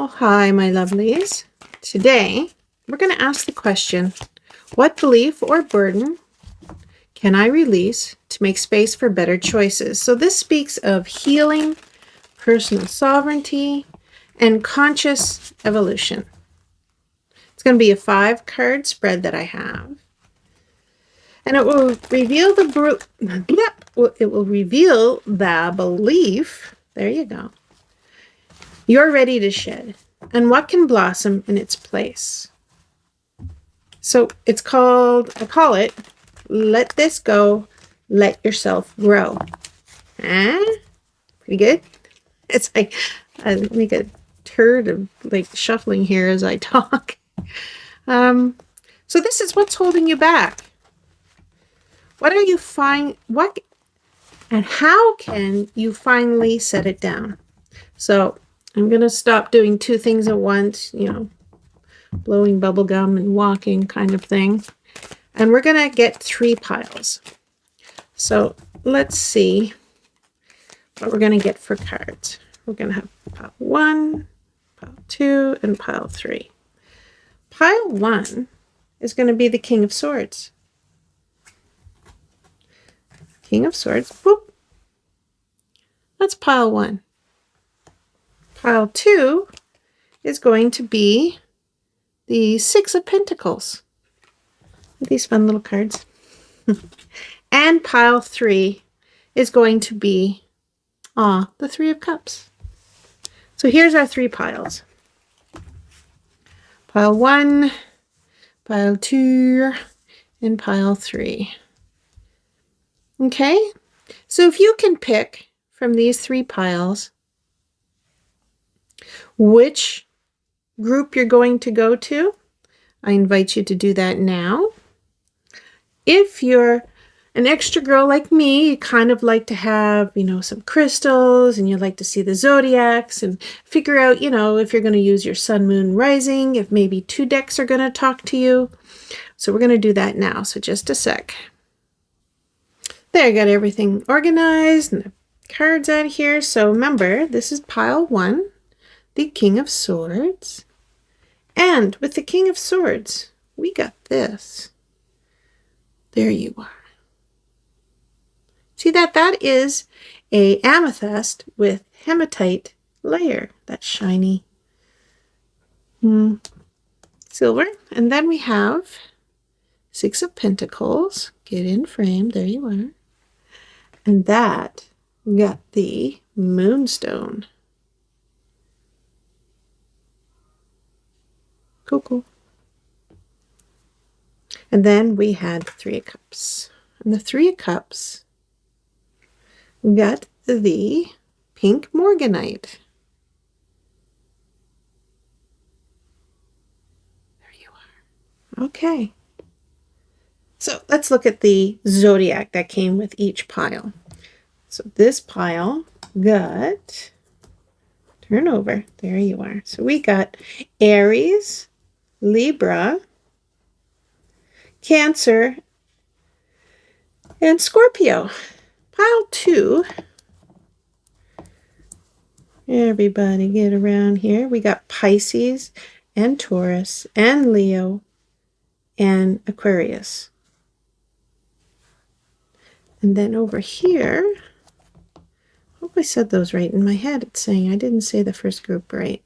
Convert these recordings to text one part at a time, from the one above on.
Oh, hi, my lovelies. Today, we're going to ask the question, what belief or burden can I release to make space for better choices? So this speaks of healing, personal sovereignty, and conscious evolution. It's going to be a 5-card spread that I have. And it will reveal the belief, there you go, you're ready to shed, and what can blossom in its place. So I call it, let this go, let yourself grow. Pretty good? It's like, I make a turd of like shuffling here as I talk. So this is what's holding you back. What and how can you finally set it down? So I'm going to stop doing 2 things at once, blowing bubble gum and walking kind of thing. And we're going to get 3 piles. So let's see what we're going to get for cards. We're going to have pile 1, pile 2, and pile 3. Pile 1 is going to be the King of Swords. King of Swords, boop. That's pile 1. Pile 2 is going to be the 6 of Pentacles. These fun little cards. And pile 3 is going to be the 3 of Cups. So here's our 3 piles. Pile 1, pile 2, and pile 3. Okay? So if you can pick from these 3 piles which group you're going to go to, I invite you to do that now. If you're an extra girl like me, you kind of like to have, some crystals, and you like to see the zodiacs and figure out, if you're going to use your sun, moon, rising, if maybe 2 decks are going to talk to you. So we're going to do that now. So just a sec. There, I got everything organized and the cards out here. So remember, this is pile 1, the King of Swords. And with the King of Swords, we got this. There you are. See that? That is a amethyst with hematite layer. That's shiny silver. And then we have 6 of Pentacles. Get in frame. There you are. And that got the Moonstone. Cool. And then we had 3 of Cups. And the 3 of Cups got the pink morganite. There you are. Okay. So let's look at the zodiac that came with each pile. So this pile got, turn over, there you are. So we got Aries, Libra, Cancer, and Scorpio. Pile 2, everybody get around here. We got Pisces and Taurus and Leo and Aquarius. And then over here, I hope I said those right. In my head it's saying I didn't say the first group right.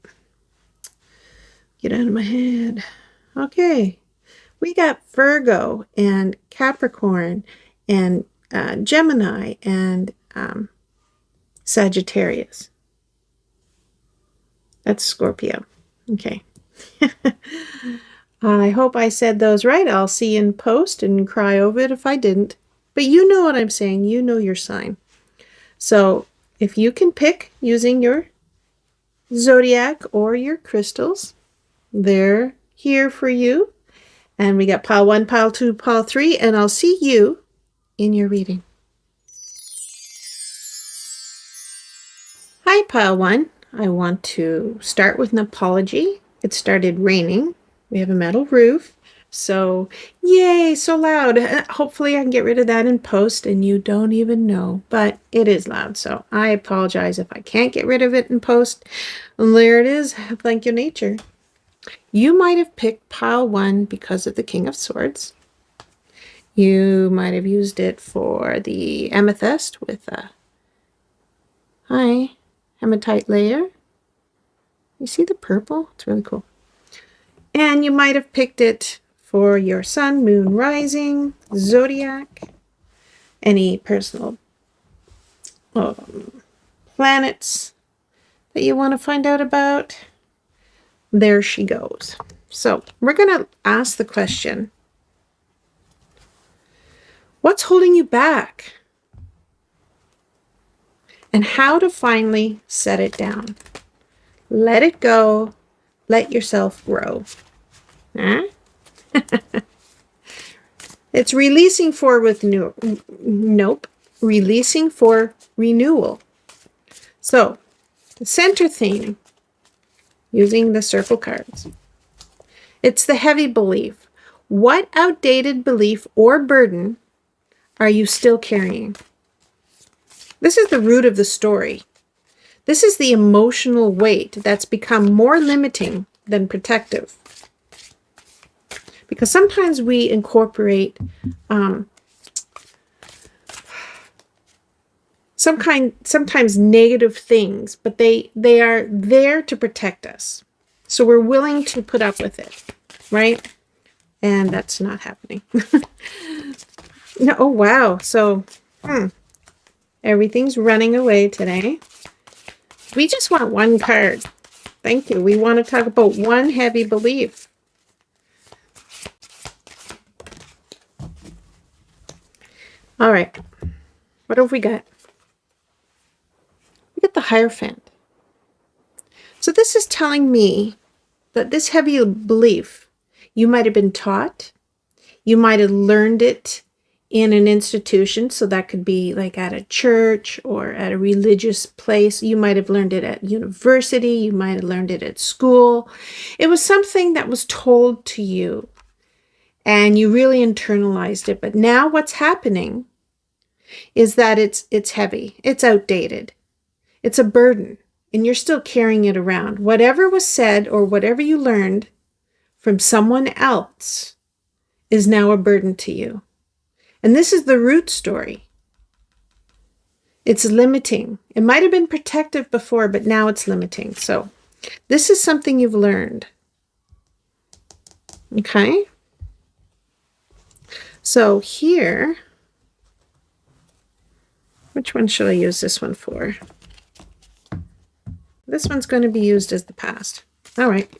Get out of my head. Okay. We got Virgo and Capricorn and Gemini and Sagittarius. That's Scorpio. Okay. I hope I said those right. I'll see you in post and cry over it if I didn't. But you know what I'm saying. You know your sign. So if you can pick using your zodiac or your crystals, they're here for you. And we got pile 1, pile 2, pile 3, and I'll see you in your reading. Hi, pile 1. I want to start with an apology. It started raining. We have a metal roof, So, yay, so loud. Hopefully I can get rid of that in post and you don't even know, but it is loud. So I apologize if I can't get rid of it in post. And there it is. Thank you, nature. You might have picked pile 1 because of the King of Swords. You might have used it for the amethyst with a hematite layer. You see the purple? It's really cool. And you might have picked it for your sun, moon, rising, zodiac, any personal planets that you want to find out about. There she goes. So we're going to ask the question, what's holding you back? And how to finally set it down. Let it go. Let yourself grow. Huh? It's releasing for with releasing for renewal. So the center theme, using the circle cards, it's the heavy belief. What outdated belief or burden are you still carrying? This is the root of the story. This is the emotional weight that's become more limiting than protective. Because sometimes we incorporate sometimes negative things, but they are there to protect us. So we're willing to put up with it, right? And that's not happening. No, oh, wow. So everything's running away today. We just want one card. Thank you. We want to talk about one heavy belief. All right. What have we got? We got the Hierophant. So this is telling me that this heavy belief, you might have been taught, you might have learned it in an institution, so that could be like at a church or at a religious place. You might have learned it at university, you might have learned it at school. It was something that was told to you and you really internalized it. But now what's happening is that it's heavy, it's outdated, it's a burden, and you're still carrying it around. Whatever was said or whatever you learned from someone else is now a burden to you. And this is the root story. It's limiting. It might have been protective before, but now it's limiting. So this is something you've learned. Okay? So here, which one should I use this one for? This one's going to be used as the past. All right.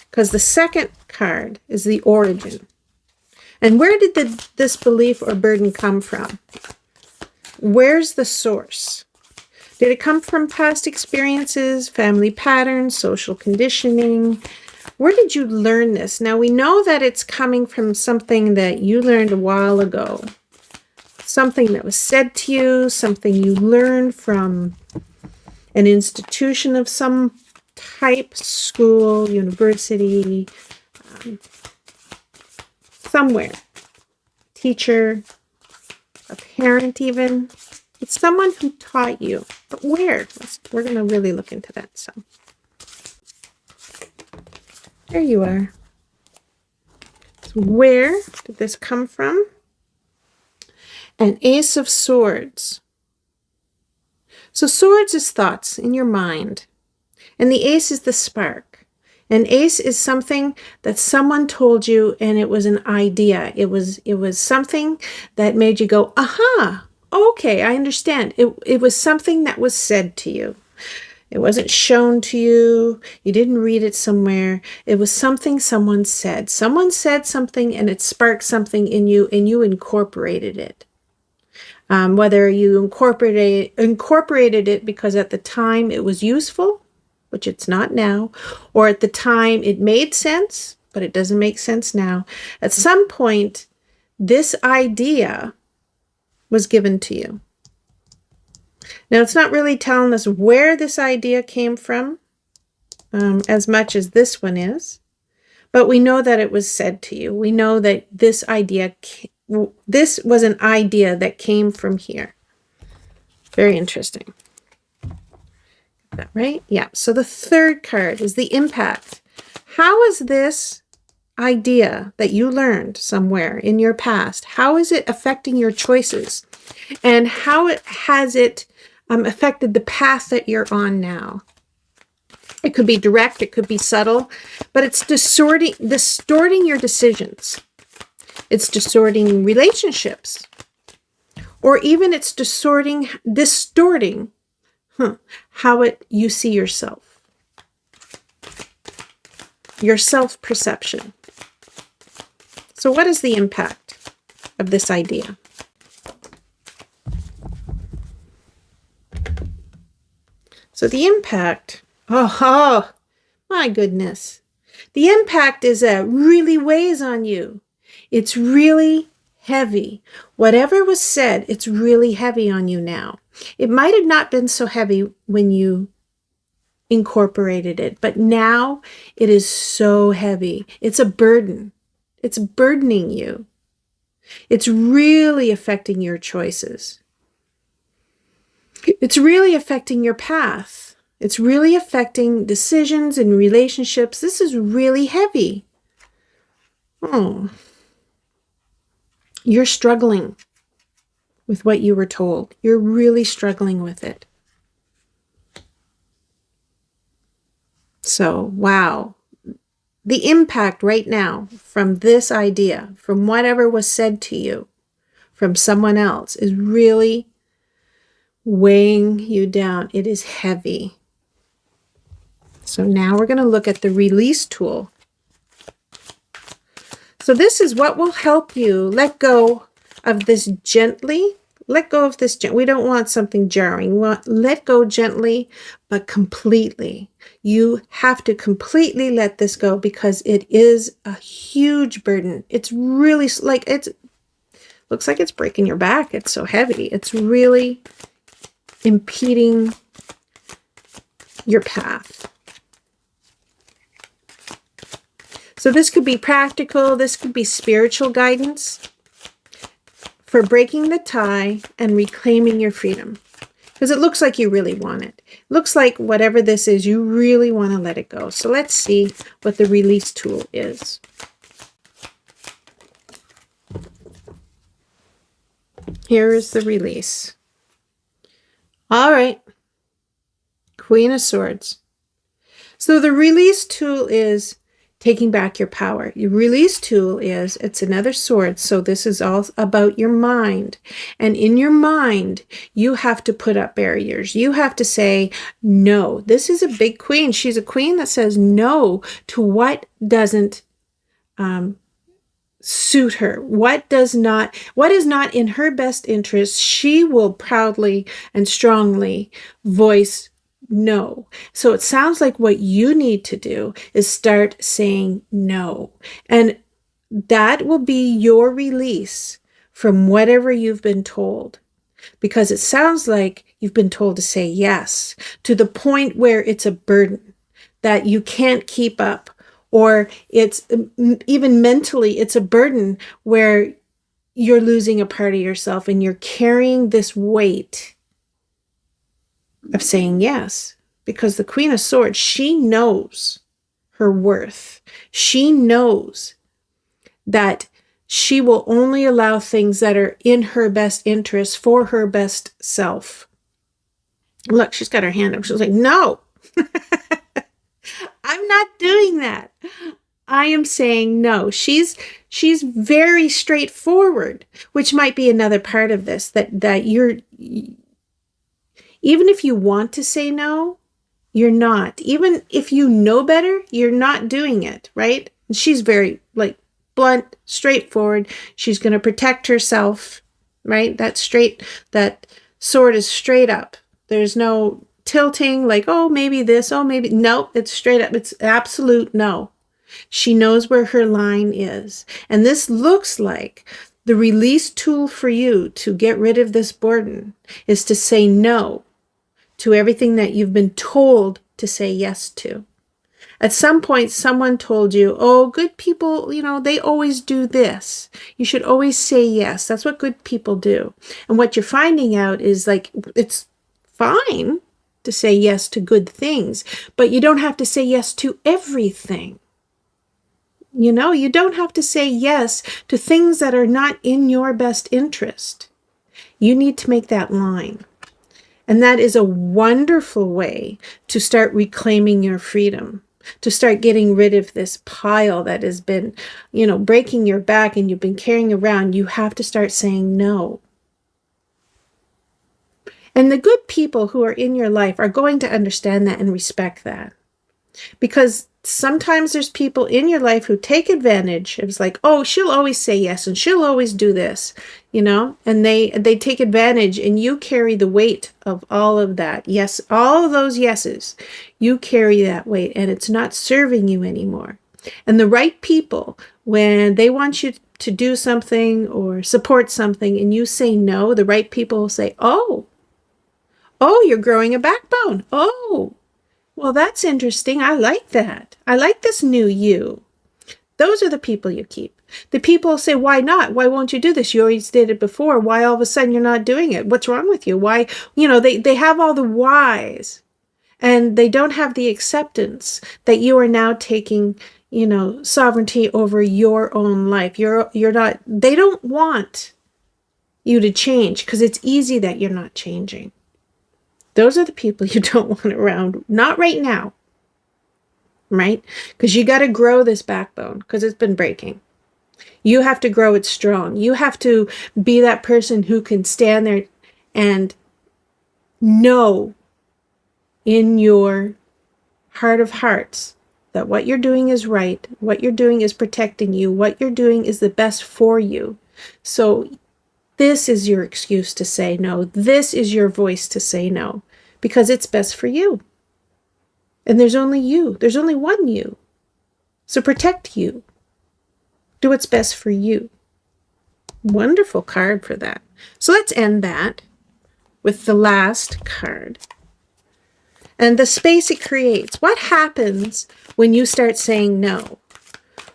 Because the second card is the origin. And where did this belief or burden come from? Where's the source? Did it come from past experiences, family patterns, social conditioning? Where did you learn this? Now we know that it's coming from something that you learned a while ago. Something that was said to you, something you learned from an institution of some type, school, university, somewhere, teacher, a parent even. It's someone who taught you. But where? We're going to really look into that. So there you are. So where did this come from? An Ace of Swords. So swords is thoughts in your mind. And the ace is the spark. An ace is something that someone told you and it was an idea. It was something that made you go, aha, okay, I understand. It was something that was said to you. It wasn't shown to you. You didn't read it somewhere. It was something someone said. Someone said something and it sparked something in you and you incorporated it. Whether you incorporated it because at the time it was useful, which it's not now, or at the time it made sense, but it doesn't make sense now. At some point, this idea was given to you. Now, it's not really telling us where this idea came from, as much as this one is, But we know that it was said to you. We know that this was an idea that came from here. Very interesting. Is that right? Yeah. So the third card is the impact. How is this idea that you learned somewhere in your past, how is it affecting your choices? And how has it affected the path that you're on now? It could be direct, it could be subtle, but it's distorting your decisions. It's distorting relationships. Or even it's distorting how you see yourself. Your self-perception. So what is the impact of this idea? So the impact, oh my goodness. The impact is that really weighs on you. It's really heavy. Whatever was said, it's really heavy on you now. It might have not been so heavy when you incorporated it, but now it is so heavy. It's a burden. It's burdening you. It's really affecting your choices. It's really affecting your path. It's really affecting decisions and relationships. This is really heavy. Oh, you're struggling with what you were told. You're really struggling with it. So, wow. The impact right now from this idea, from whatever was said to you, from someone else, is really weighing you down. It is heavy. So now we're going to look at the release tool. So this is what will help you let go of this gently. Let go of this. We don't want something jarring. We want let go gently, but completely. You have to completely let this go because it is a huge burden. It's really like looks like it's breaking your back. It's so heavy. It's really impeding your path. So this could be practical. This could be spiritual guidance for breaking the tie and reclaiming your freedom. Because it looks like you really want it. It looks like whatever this is, you really want to let it go. So let's see what the release tool is. Here is the release. All right. Queen of Swords. So the release tool is taking back your power. Your release tool is, it's another sword. So this is all about your mind. And in your mind, you have to put up barriers. You have to say, no. This is a big queen. She's a queen that says no to what doesn't suit her. What is not in her best interest. She will proudly and strongly voice no. So it sounds like what you need to do is start saying no. And that will be your release from whatever you've been told. Because it sounds like you've been told to say yes to the point where it's a burden that you can't keep up. Or it's even mentally, it's a burden where you're losing a part of yourself and you're carrying this weight of saying yes, because the Queen of Swords, she knows her worth. She knows that she will only allow things that are in her best interest for her best self. Look, she's got her hand up. She's like, no, I'm not doing that. I am saying no. She's very straightforward, which might be another part of this, that you're, even if you want to say no, you're not. Even if you know better, you're not doing it, right? And she's very blunt, straightforward. She's going to protect herself, right? That sword is straight up. There's no tilting like, oh, maybe this, oh, maybe. No, it's straight up. It's absolute no. She knows where her line is. And this looks like the release tool for you to get rid of this burden is to say no to everything that you've been told to say yes to. At some point, someone told you, oh, good people, they always do this. You should always say yes. That's what good people do. And what you're finding out is like, it's fine to say yes to good things, but you don't have to say yes to everything. You don't have to say yes to things that are not in your best interest. You need to make that line. And that is a wonderful way to start reclaiming your freedom, to start getting rid of this pile that has been, breaking your back and you've been carrying around. You have to start saying no. And the good people who are in your life are going to understand that and respect that. Because sometimes there's people in your life who take advantage. It's like, oh, she'll always say yes and she'll always do this, and they take advantage, and you carry the weight of all of that. Yes, all of those yeses, you carry that weight, and it's not serving you anymore. And the right people, when they want you to do something or support something and you say no, the right people will say, oh, you're growing a backbone. Oh, well, that's interesting. I like that. I like this new you. Those are the people you keep. The people say, why not? Why won't you do this? You always did it before. Why all of a sudden you're not doing it? What's wrong with you? Why? They have all the whys, and they don't have the acceptance that you are now taking, sovereignty over your own life. You're not, they don't want you to change because it's easy that you're not changing. Those are the people you don't want around. Not right now, right? Because you got to grow this backbone because it's been breaking. You have to grow it strong. You have to be that person who can stand there and know in your heart of hearts that what you're doing is right, what you're doing is protecting you, what you're doing is the best for you. So this is your excuse to say no. This is your voice to say no, because it's best for you. And there's only you. There's only one you. So protect you. Do what's best for you. Wonderful card for that. So let's end that with the last card. And the space it creates. What happens when you start saying no?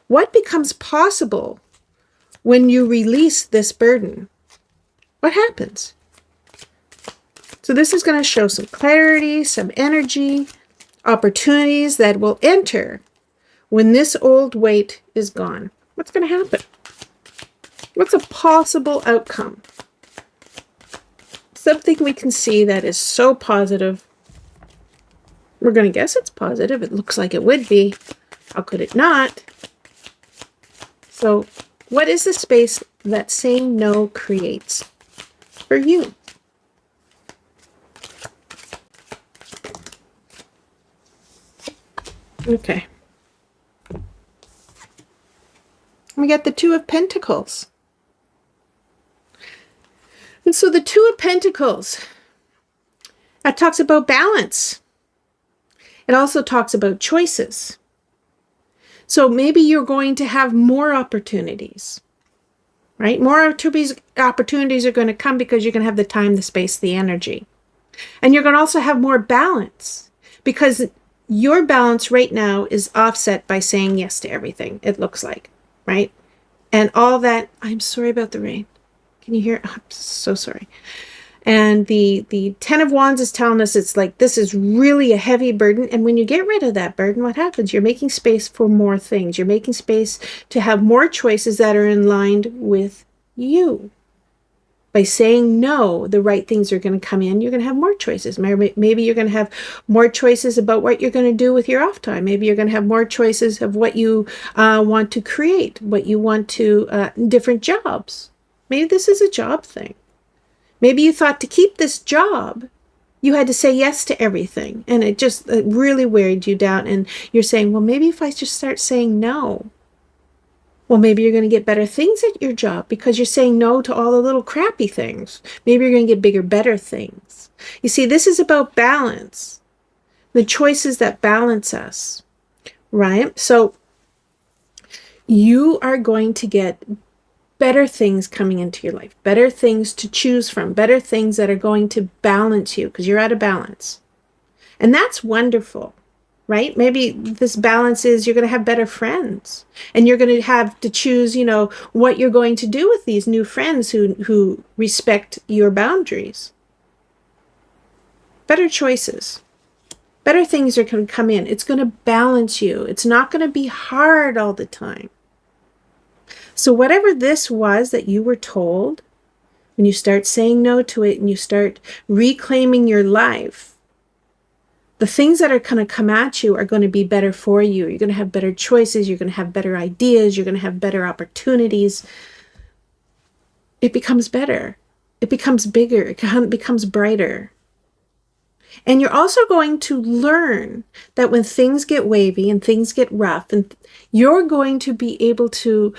What becomes possible when you release this burden? What happens? So this is going to show some clarity, some energy, opportunities that will enter when this old weight is gone. What's going to happen? What's a possible outcome? Something we can see that is so positive. We're going to guess it's positive. It looks like it would be. How could it not? So what is the space that saying no creates for you? Okay. We got the Two of Pentacles. And so the Two of Pentacles, that talks about balance. It also talks about choices. So maybe you're going to have more opportunities, right? More opportunities are going to come because you're going to have the time, the space, the energy. And you're going to also have more balance because your balance right now is offset by saying yes to everything, it looks like, right? And all that, I'm sorry about the rain. Can you hear? I'm so sorry. And the Ten of Wands is telling us it's like this is really a heavy burden. And when you get rid of that burden, what happens? You're making space for more things. You're making space to have more choices that are in line with you. By saying no, the right things are going to come in. You're going to have more choices. Maybe you're going to have more choices about what you're going to do with your off time. Maybe you're going to have more choices of what you want to create, what you want to, different jobs. Maybe this is a job thing. Maybe you thought to keep this job, you had to say yes to everything. And it just really weighed you down. And you're saying, well, maybe if I just start saying no, well, maybe you're going to get better things at your job because you're saying no to all the little crappy things. Maybe you're going to get bigger, better things. You see, this is about balance. The choices that balance us, right? So you are going to get better things coming into your life, better things to choose from, better things that are going to balance you because you're out of balance. And that's wonderful. right? Maybe this balance is you're going to have better friends, and you're going to have to choose, what you're going to do with these new friends who respect your boundaries. Better choices. Better things are going to come in. It's going to balance you. It's not going to be hard all the time. So whatever this was that you were told, when you start saying no to it and you start reclaiming your life, the things that are going to come at you are going to be better for you. You're going to have better choices. You're going to have better ideas. You're going to have better opportunities. It becomes better. It becomes bigger. It becomes brighter. And you're also going to learn that when things get wavy and things get rough, and you're going to be able to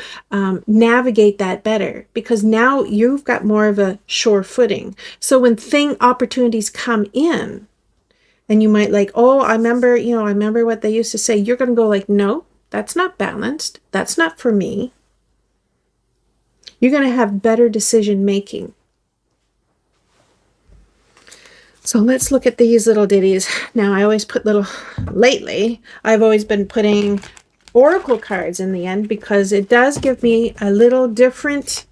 navigate that better, because now you've got more of a sure footing. So when opportunities come in, and you might I remember what they used to say, you're going to go no, that's not balanced. That's not for me. You're going to have better decision making. So let's look at these little ditties. Now, I always put lately, I've always been putting oracle cards in the end, because it does give me a little different,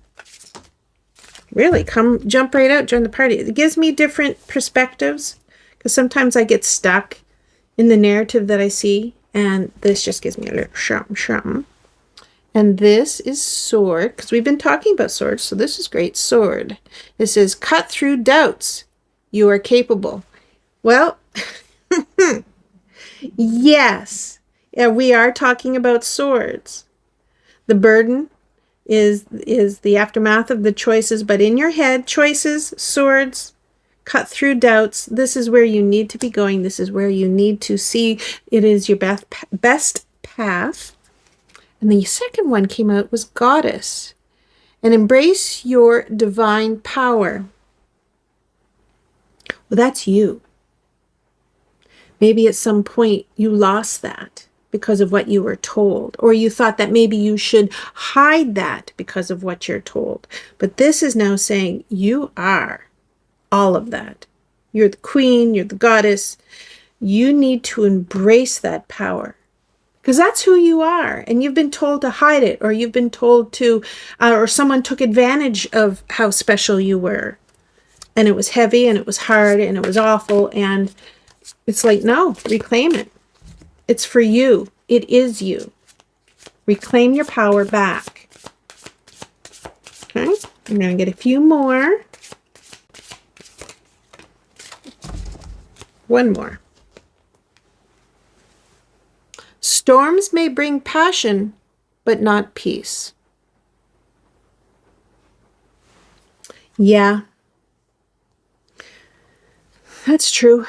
really, jump right out, join the party. It gives me different perspectives, because sometimes I get stuck in the narrative that I see, and this just gives me a little shum. And this is sword, because we've been talking about swords, so this is great. Sword. This is cut through doubts. You are capable. Well, yes, we are talking about swords. The burden is the aftermath of the choices, but in your head, choices, swords, cut through doubts. This is where you need to be going. This is where you need to see it is your best path. And the second one came out was goddess. And embrace your divine power. Well, that's you. Maybe at some point you lost that because of what you were told, or you thought that maybe you should hide that because of what you're told. But this is now saying you are all of that. You're the queen, you're the goddess. You need to embrace that power, because that's who you are. And you've been told to hide it, or you've been told to, or someone took advantage of how special you were. And it was heavy, and it was hard, and it was awful. And it's no, reclaim it. It's for you. It is you. Reclaim your power back. Okay, I'm going to get a few more. One more. Storms may bring passion, but not peace. Yeah. That's true.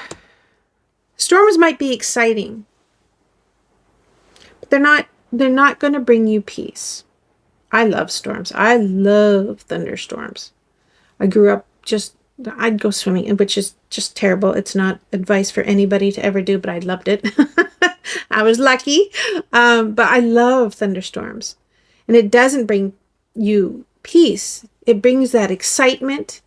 Storms might be exciting, but they're not going to bring you peace. I love storms. I love thunderstorms. I grew up I'd go swimming, which is just terrible. It's not advice for anybody to ever do, but I loved it. I was lucky. But I love thunderstorms. And it doesn't bring you peace. It brings that excitement.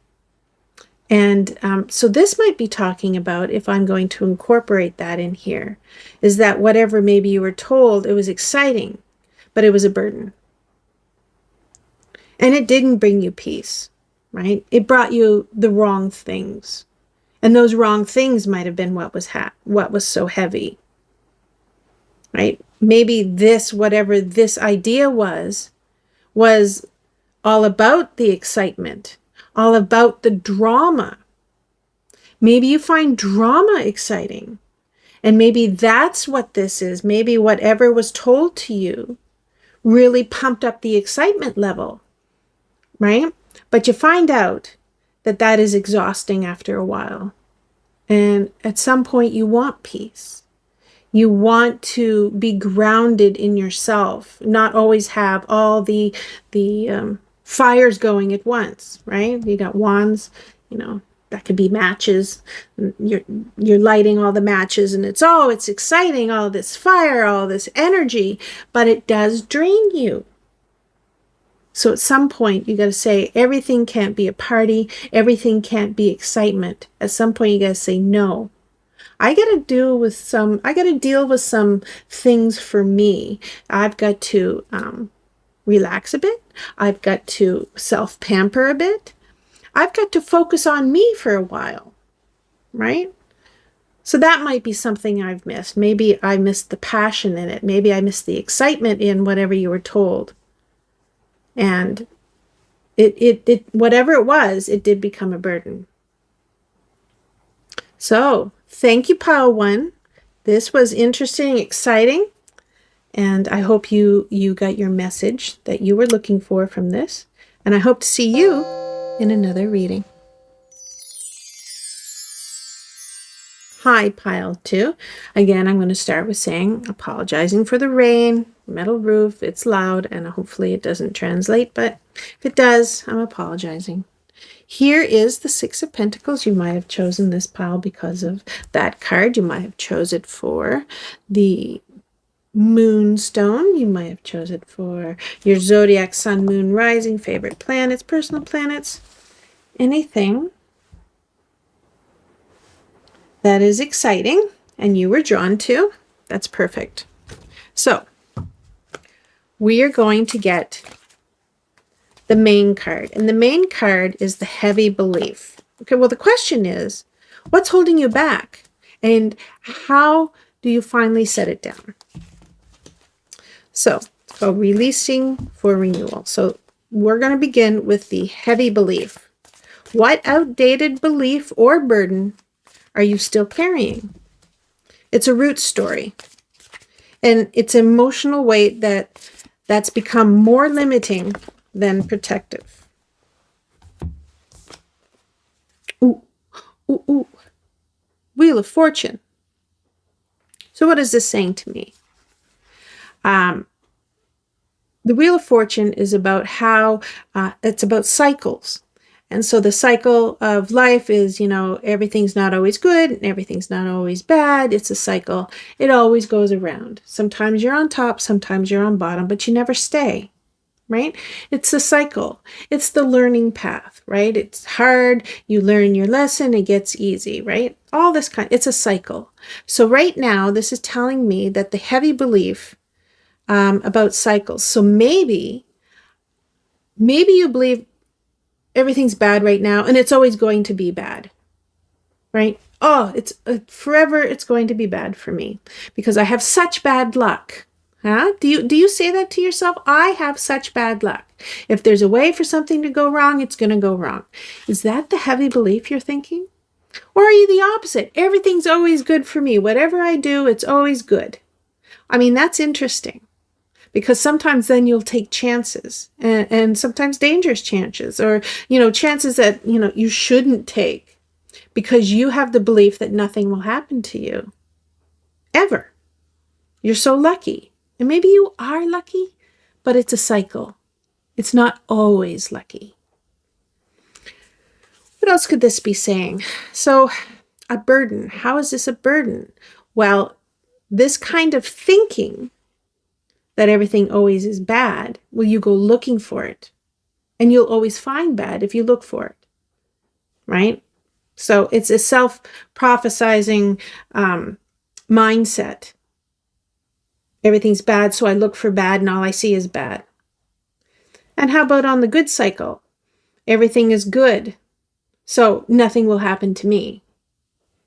And so this might be talking about, if I'm going to incorporate that in here, is that whatever maybe you were told, it was exciting, but it was a burden. And it didn't bring you peace, right? It brought you the wrong things. And those wrong things might have been what was so heavy, right? Maybe whatever this idea was all about the excitement, all about the drama. Maybe you find drama exciting, and maybe that's what this is. Maybe whatever was told to you really pumped up the excitement level, right? But you find out that is exhausting after a while. And at some point you want peace. You want to be grounded in yourself, not always have all the fires going at once, right? You got wands, that could be matches. You're lighting all the matches, and it's exciting, all this fire, all this energy, but it does drain you. So at some point you got to say, everything can't be a party, everything can't be excitement. At some point you got to say, no, I got to deal with some things for me. I've got to relax a bit. I've got to self-pamper a bit. I've got to focus on me for a while, right? So that might be something I've missed. Maybe I missed the passion in it. Maybe I missed the excitement in whatever you were told. And it whatever it was, it did become a burden. So thank you, Pile 1. This was interesting, exciting, and I hope you got your message that you were looking for from this. And I hope to see you in another reading. Hi, Pile 2. Again, I'm going to start with saying, apologizing for the rain, metal roof, it's loud, and hopefully it doesn't translate, but if it does, I'm apologizing. Here is the Six of Pentacles. You might have chosen this pile because of that card. You might have chosen it for the Moonstone. You might have chosen it for your zodiac, sun, moon, rising, favorite planets, personal planets, anything that is exciting and you were drawn to. That's perfect. So we are going to get the main card, and the main card is the heavy belief. Okay, well, the question is, what's holding you back, and how do you finally set it down? So it's called releasing for renewal. So we're going to begin with the heavy belief. What outdated belief or burden are you still carrying? It's a root story, and it's emotional weight that's become more limiting than protective. Ooh, ooh, ooh. Wheel of Fortune. So what is this saying to me? The Wheel of Fortune is about how it's about cycles. And so the cycle of life is, everything's not always good and everything's not always bad. It's a cycle. It always goes around. Sometimes you're on top, sometimes you're on bottom, but you never stay, right? It's a cycle. It's the learning path, right? It's hard. You learn your lesson. It gets easy, right? All this it's a cycle. So right now, this is telling me that the heavy belief about cycles. So maybe you believe everything's bad right now, and it's always going to be bad, right? Oh, it's forever. It's going to be bad for me because I have such bad luck. Huh? Do you say that to yourself? I have such bad luck. If there's a way for something to go wrong, it's going to go wrong. Is that the heavy belief you're thinking? Or are you the opposite? Everything's always good for me. Whatever I do, it's always good. I mean, that's interesting. Because sometimes then you'll take chances and sometimes dangerous chances or, chances that, you shouldn't take because you have the belief that nothing will happen to you ever. You're so lucky. And maybe you are lucky, but it's a cycle. It's not always lucky. What else could this be saying? So a burden. How is this a burden? Well, this kind of thinking that everything always is bad, will you go looking for it? And you'll always find bad if you look for it, right? So it's a self-prophesizing mindset. Everything's bad, so I look for bad, and all I see is bad. And how about on the good cycle? Everything is good, so nothing will happen to me.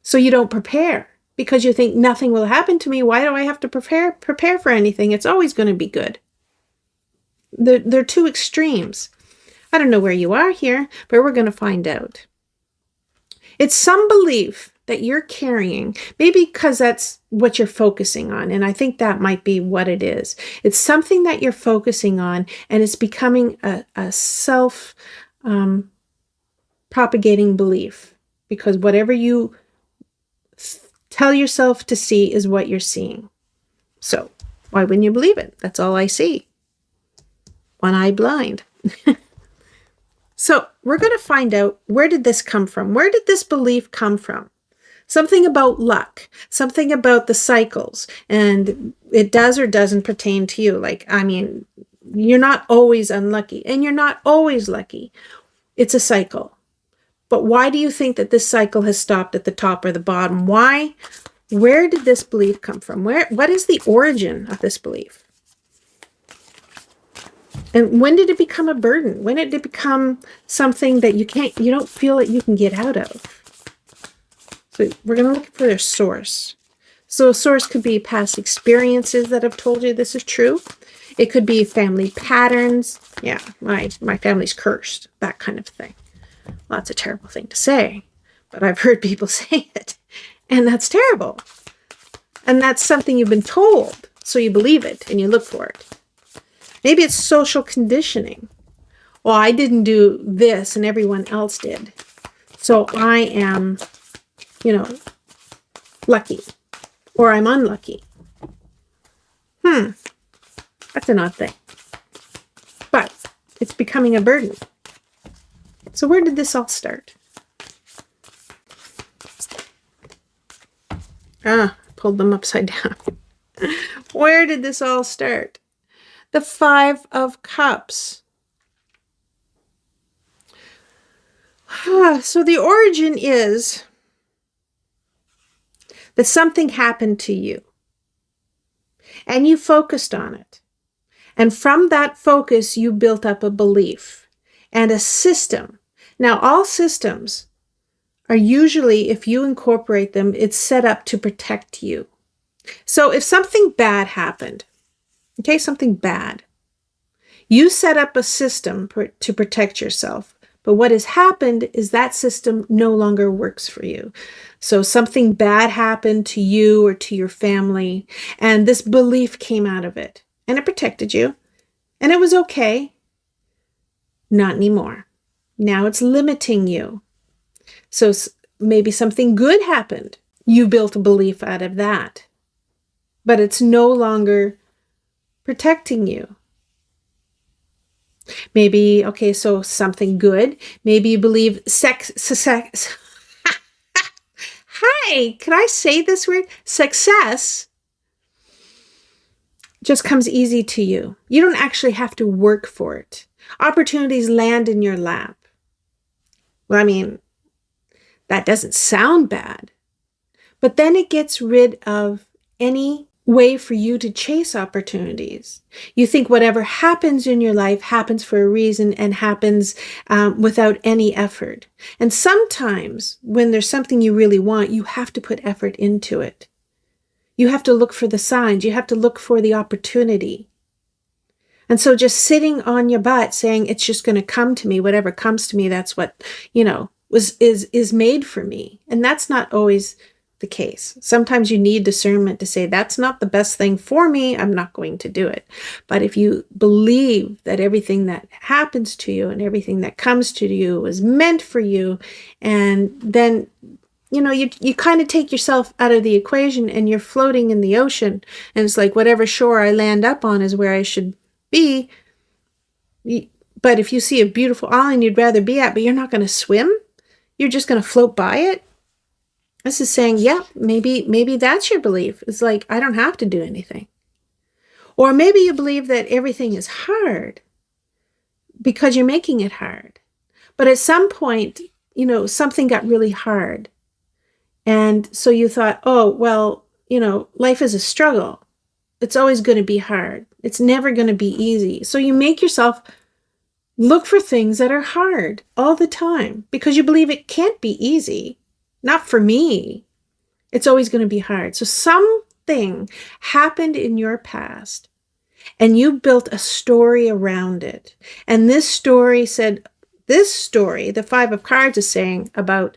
So you don't prepare. Because you think nothing will happen to me, why do I have to prepare for anything? It's always going to be good. They're two extremes. I don't know where you are here, but we're going to find out. It's some belief that you're carrying, maybe because that's what you're focusing on, and I think that might be what it is. It's something that you're focusing on, and it's becoming a self-propagating belief, because whatever you tell yourself to see is what you're seeing. So why wouldn't you believe it? That's all I see. One eye blind. So we're going to find out, where did this come from? Where did this belief come from? Something about luck, something about the cycles, and it does or doesn't pertain to you. You're not always unlucky, and you're not always lucky. It's a cycle. But why do you think that this cycle has stopped at the top or the bottom? Why? Where did this belief come from? What is the origin of this belief? And when did it become a burden? When did it become something that you don't feel that you can get out of? So we're going to look for their source. So a source could be past experiences that have told you this is true. It could be family patterns. Yeah, my family's cursed, that kind of thing. Well, that's a terrible thing to say, but I've heard people say it, and that's terrible. And that's something you've been told, so you believe it and you look for it. Maybe it's social conditioning. Well, I didn't do this and everyone else did, so I am, lucky, or I'm unlucky. That's an odd thing. But it's becoming a burden. So where did this all start? Pulled them upside down. Where did this all start? The 5 of Cups. So the origin is that something happened to you and you focused on it. And from that focus, you built up a belief and a system. Now, all systems are usually, if you incorporate them, it's set up to protect you. So if something bad happened, okay, something bad, you set up a system to protect yourself. But what has happened is that system no longer works for you. So something bad happened to you or to your family, and this belief came out of it, and it protected you, and it was okay. Not anymore. Now it's limiting you. So maybe something good happened. You built a belief out of that, but it's no longer protecting you. Maybe, okay, so something good. Maybe you believe sex. Hi, can I say this word? Success just comes easy to you. You don't actually have to work for it. Opportunities land in your lap. Well, I mean, that doesn't sound bad, but then it gets rid of any way for you to chase opportunities. You think whatever happens in your life happens for a reason and happens without any effort. And sometimes when there's something you really want, you have to put effort into it. You have to look for the signs. You have to look for the opportunity. And so just sitting on your butt saying, it's just going to come to me, whatever comes to me, that's what, is made for me. And that's not always the case. Sometimes you need discernment to say, that's not the best thing for me. I'm not going to do it. But if you believe that everything that happens to you and everything that comes to you was meant for you, and then, you kind of take yourself out of the equation and you're floating in the ocean. And it's like, whatever shore I land up on is where I should be. But if you see a beautiful island you'd rather be at, but you're not going to swim, you're just going to float by it. This is saying, yeah, maybe that's your belief. It's like, I don't have to do anything. Or maybe you believe that everything is hard because you're making it hard. But at some point, something got really hard. And so you thought, oh, well, life is a struggle. It's always going to be hard. It's never going to be easy. So you make yourself look for things that are hard all the time because you believe it can't be easy. Not for me. It's always going to be hard. So something happened in your past and you built a story around it. And this story, the 5 of Cards is saying about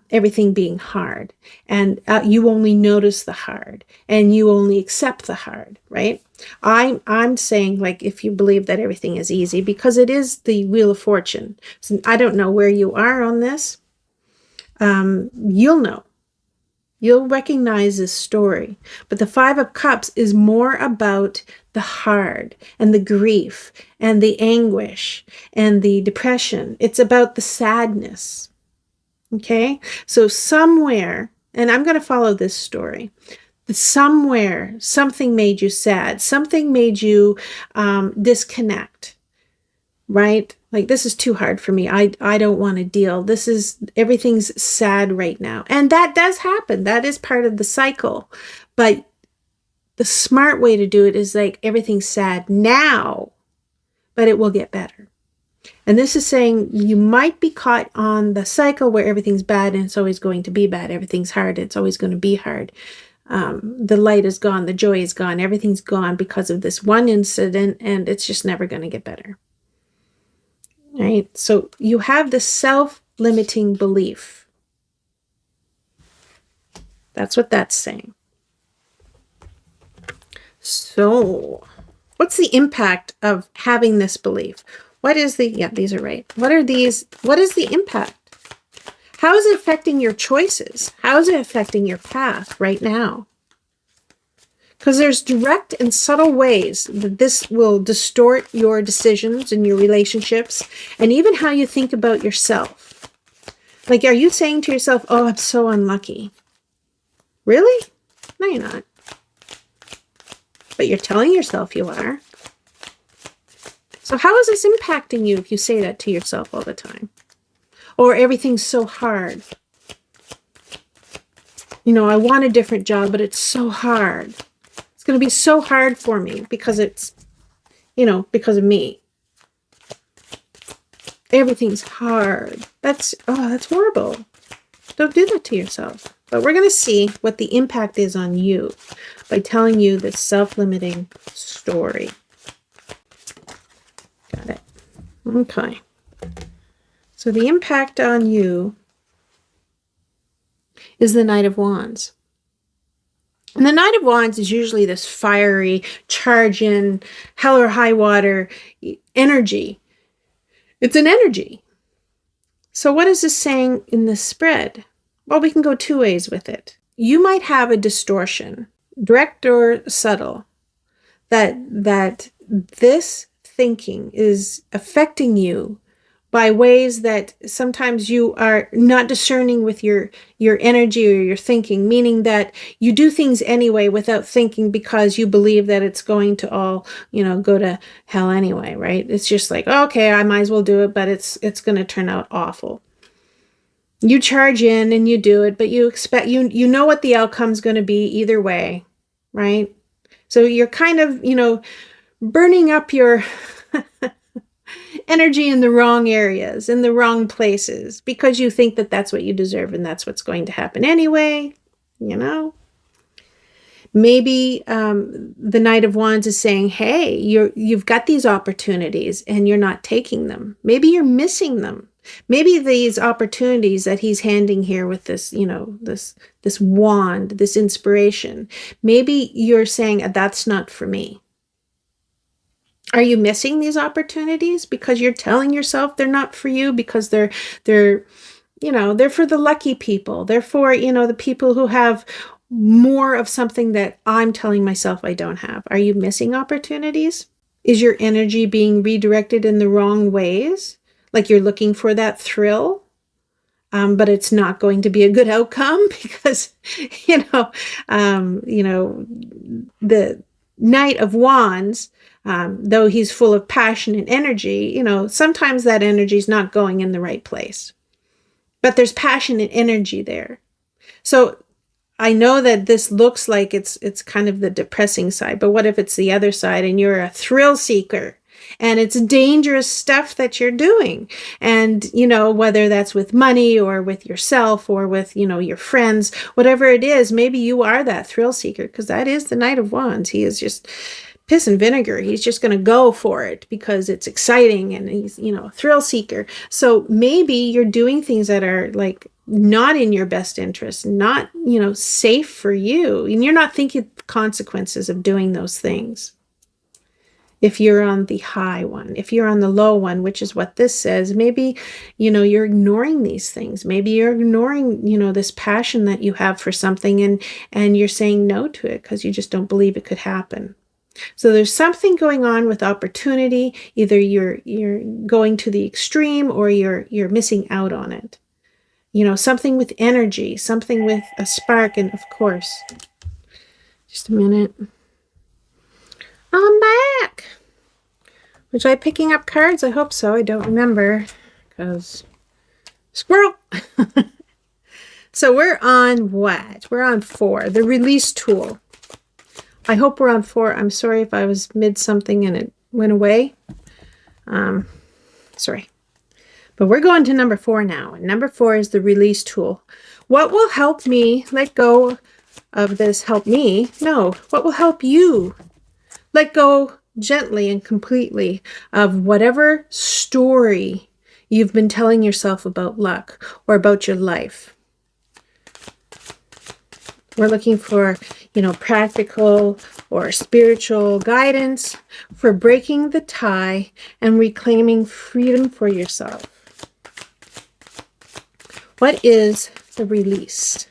everything being hard. And you only notice the hard and you only accept the hard, right? I'm saying, like, if you believe that everything is easy, because it is the Wheel of Fortune. So I don't know where you are on this. You'll know. You'll recognize this story. But the 5 of Cups is more about the hard and the grief and the anguish and the depression. It's about the sadness. Okay? So somewhere, and I'm going to follow this story, somewhere something made you sad. Something made you disconnect. right? Like, this is too hard for me. I don't want to deal. Everything's sad right now. And that does happen. That is part of the cycle. But the smart way to do it is like, everything's sad now, but it will get better. And this is saying you might be caught on the cycle where everything's bad and it's always going to be bad. Everything's hard. It's always going to be hard. The light is gone. The joy is gone. Everything's gone because of this one incident, and it's just never going to get better. Right? So you have the self-limiting belief. That's what that's saying. So what's the impact of having this belief? What is these are right. What is the impact? How is it affecting your choices? How is it affecting your path right now? Because there's direct and subtle ways that this will distort your decisions and your relationships, and even how you think about yourself. Like, are you saying to yourself, oh, I'm so unlucky? Really? No, you're not. But you're telling yourself you are. So how is this impacting you if you say that to yourself all the time? Or everything's so hard. You know, I want a different job, but it's so hard. It's going to be so hard for me because it's, because of me. Everything's hard. That's horrible. Don't do that to yourself. But we're going to see what the impact is on you by telling you this self-limiting story. Got it. Okay. So the impact on you is the Knight of Wands. And the Knight of Wands is usually this fiery, charge-in, hell or high water energy. It's an energy. So what is this saying in this spread? Well, we can go two ways with it. You might have a distortion, direct or subtle, that this thinking is affecting you by ways that sometimes you are not discerning with your energy or your thinking, meaning that you do things anyway without thinking because you believe that it's going to all, go to hell anyway, right? It's just like, okay, I might as well do it, but it's going to turn out awful. You charge in and you do it, but you expect, you know what the outcome's going to be either way, right? So you're kind of, burning up your energy in the wrong areas, in the wrong places, because you think that that's what you deserve and that's what's going to happen anyway, Maybe the Knight of Wands is saying, hey, you've got these opportunities and you're not taking them. Maybe you're missing them. Maybe these opportunities that he's handing here with this, this wand, this inspiration, maybe you're saying, that's not for me. Are you missing these opportunities because you're telling yourself they're not for you, because they're for the lucky people. They're for, the people who have more of something that I'm telling myself I don't have. Are you missing opportunities? Is your energy being redirected in the wrong ways? Like you're looking for that thrill, but it's not going to be a good outcome because, the Knight of Wands, though he's full of passion and energy, sometimes that energy is not going in the right place. But there's passion and energy there. So I know that this looks like it's kind of the depressing side, but what if it's the other side and you're a thrill seeker and it's dangerous stuff that you're doing? And, whether that's with money or with yourself or with, your friends, whatever it is, maybe you are that thrill seeker, because that is the Knight of Wands. He is just piss and vinegar. He's just going to go for it because it's exciting and he's, a thrill seeker. So maybe you're doing things that are like not in your best interest, not, safe for you. And you're not thinking consequences of doing those things. If you're on the high one, if you're on the low one, which is what this says, maybe, you're ignoring these things. Maybe you're ignoring, this passion that you have for something and you're saying no to it because you just don't believe it could happen. So there's something going on with opportunity. Either you're going to the extreme or you're missing out on it. Something with energy, something with a spark. And of course, just a minute. I'm back. Was I picking up cards? I hope so. I don't remember because squirrel. So we're on what? We're on 4, the release tool. I hope we're on 4. I'm sorry if I was mid something and it went away. Sorry. But we're going to number 4 now. And number 4 is the release tool. What will help me let go of this? Help me? No. What will help you let go gently and completely of whatever story you've been telling yourself about luck or about your life? We're looking for, practical or spiritual guidance for breaking the tie and reclaiming freedom for yourself. What is the release?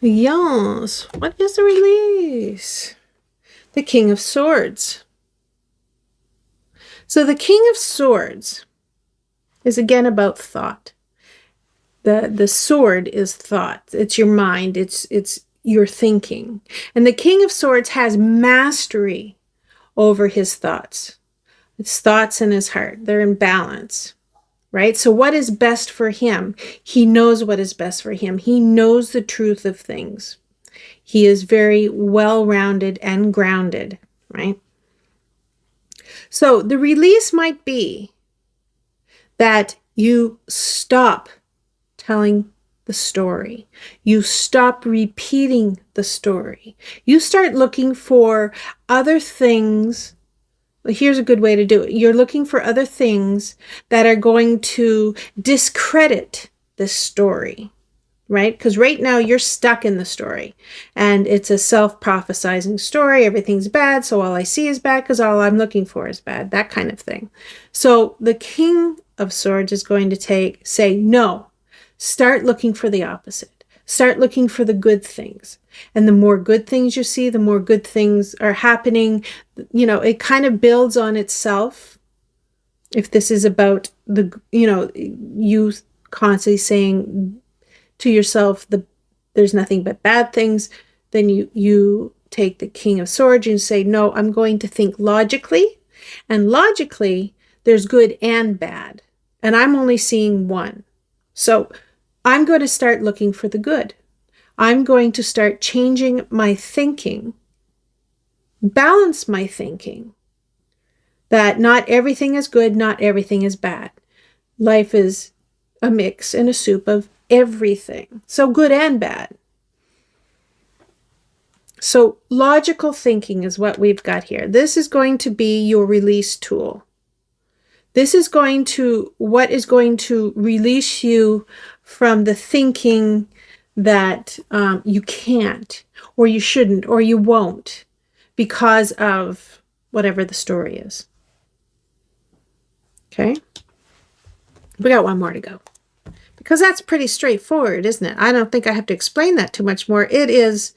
Yes, what is the release? The King of Swords. So the King of Swords is again about thought. The sword is thought. It's your mind. It's your thinking. And the King of Swords has mastery over his thoughts. His thoughts and his heart. They're in balance, right? So what is best for him? He knows what is best for him. He knows the truth of things. He is very well-rounded and grounded, right? So the release might be that you stop telling the story. You stop repeating the story. You start looking for other things. Here's a good way to do it. You're looking for other things that are going to discredit this story, right? Because right now you're stuck in the story and it's a self-prophesizing story. Everything's bad, so all I see is bad because all I'm looking for is bad, that kind of thing. So the King of Swords is going to say, no, start looking for the opposite. Start looking for the good things. And the more good things you see, the more good things are happening. It kind of builds on itself. If this is about you constantly saying to yourself, there's nothing but bad things, then you take the King of Swords and say, no, I'm going to think logically. And logically, there's good and bad. And I'm only seeing one. So I'm going to start looking for the good. I'm going to start changing my thinking, balance my thinking, that not everything is good, not everything is bad. Life is a mix and a soup of everything, so good and bad. So logical thinking is what we've got here. This is going to be your release tool. This is what is going to release you from the thinking that you can't, or you shouldn't, or you won't, because of whatever the story is. Okay? We got one more to go. Because that's pretty straightforward, isn't it? I don't think I have to explain that too much more. It is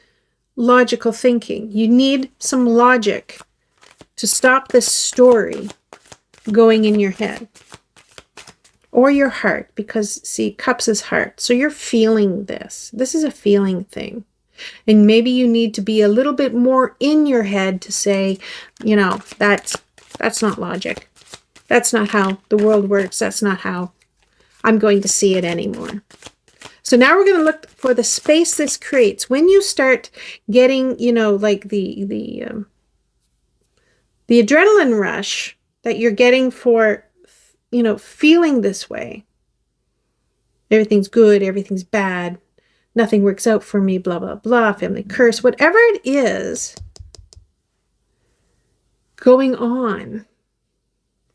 logical thinking. You need some logic to stop this story going in your head. Or your heart, because see, cups is heart. So you're feeling this. This is a feeling thing. And maybe you need to be a little bit more in your head to say, that's not logic. That's not how the world works. That's not how I'm going to see it anymore. So now we're going to look for the space this creates. When you start getting, like the adrenaline rush that you're getting for feeling this way. Everything's good, everything's bad, nothing works out for me, blah, blah, blah, family curse, whatever it is going on.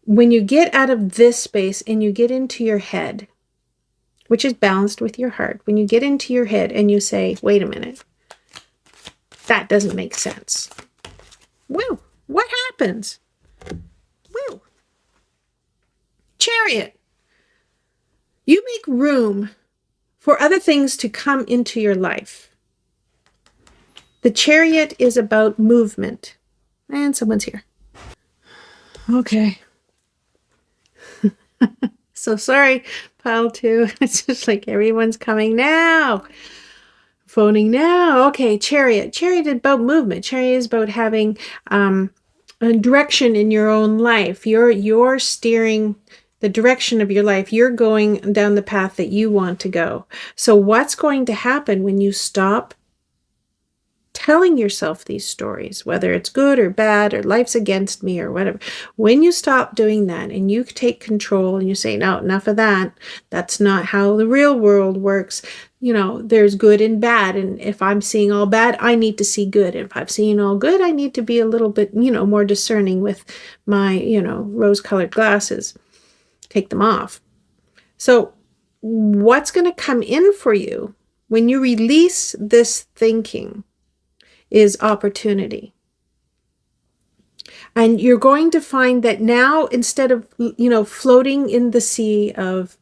When you get out of this space and you get into your head, which is balanced with your heart, when you get into your head and you say, wait a minute, that doesn't make sense. Well, what happens? Well, Chariot. You make room for other things to come into your life. The Chariot is about movement. And someone's here. Okay. So sorry, pile 2. It's just like everyone's coming now. Phoning now. Okay, Chariot. Chariot is about movement. Chariot is about having direction in your own life. You're steering the direction of your life. You're going down the path that you want to go. So what's going to happen when you stop telling yourself these stories, whether it's good or bad or life's against me or whatever? When you stop doing that and you take control and you say, no, enough of that. That's not how the real world works. You know, there's good and bad. And if I'm seeing all bad, I need to see good. And if I'm seeing all good, I need to be a little bit, more discerning with my, rose-colored glasses. Take them off. So what's going to come in for you when you release this thinking is opportunity. And you're going to find that now, instead of, floating in the sea of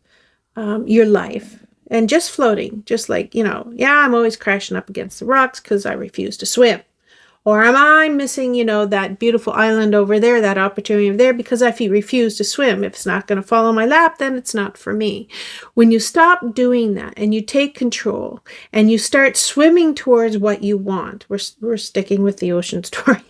your life and just floating, just like, I'm always crashing up against the rocks because I refuse to swim. Or am I missing, that beautiful island over there, that opportunity over there, because I refuse to swim? If it's not going to fall on my lap, then it's not for me. When you stop doing that and you take control and you start swimming towards what you want, we're sticking with the ocean story.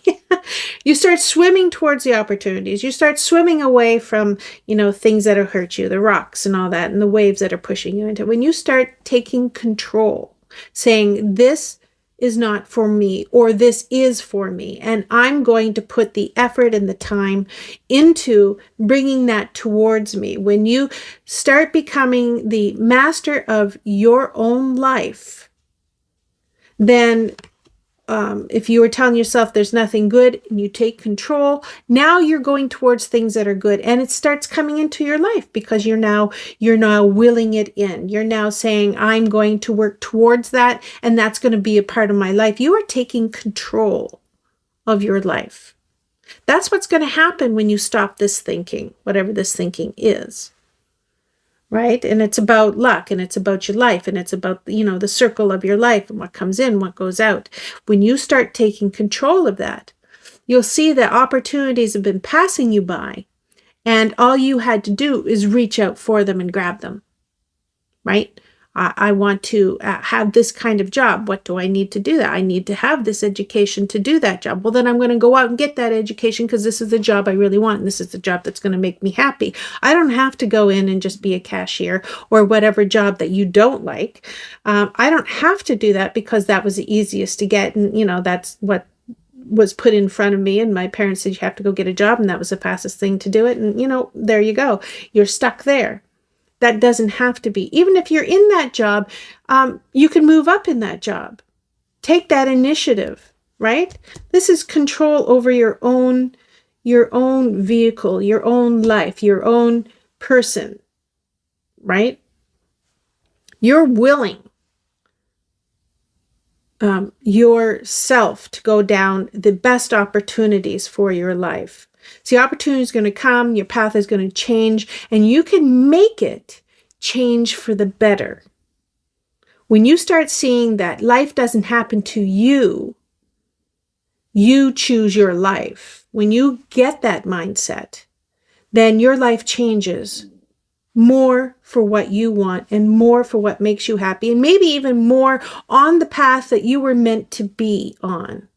You start swimming towards the opportunities. You start swimming away from, things that have hurt you, the rocks and all that, and the waves that are pushing you into. When you start taking control, saying this is not for me, or this is for me, and I'm going to put the effort and the time into bringing that towards me. When you start becoming the master of your own life, then if you were telling yourself there's nothing good and you take control, now you're going towards things that are good, and it starts coming into your life because you're now willing it in. You're now saying, I'm going to work towards that, and that's going to be a part of my life. You are taking control of your life. That's what's going to happen when you stop this thinking, whatever this thinking is. Right? And it's about luck, and it's about your life, and it's about, the circle of your life and what comes in, what goes out. When you start taking control of that, you'll see that opportunities have been passing you by, and all you had to do is reach out for them and grab them. Right? I want to have this kind of job. What do I need to do that? I need to have this education to do that job. Well, then I'm going to go out and get that education because this is the job I really want. And this is the job that's going to make me happy. I don't have to go in and just be a cashier or whatever job that you don't like. I don't have to do that because that was the easiest to get. And, that's what was put in front of me. And my parents said, you have to go get a job. And that was the fastest thing to do it. And, there you go. You're stuck there. That doesn't have to be. Even if you're in that job, you can move up in that job. Take that initiative, right? This is control over your own vehicle, your own life, your own person, right? You're willing yourself to go down the best opportunities for your life. See, opportunity is going to come, your path is going to change, and you can make it change for the better. When you start seeing that life doesn't happen to you, you choose your life. When you get that mindset, then your life changes more for what you want and more for what makes you happy, and maybe even more on the path that you were meant to be on,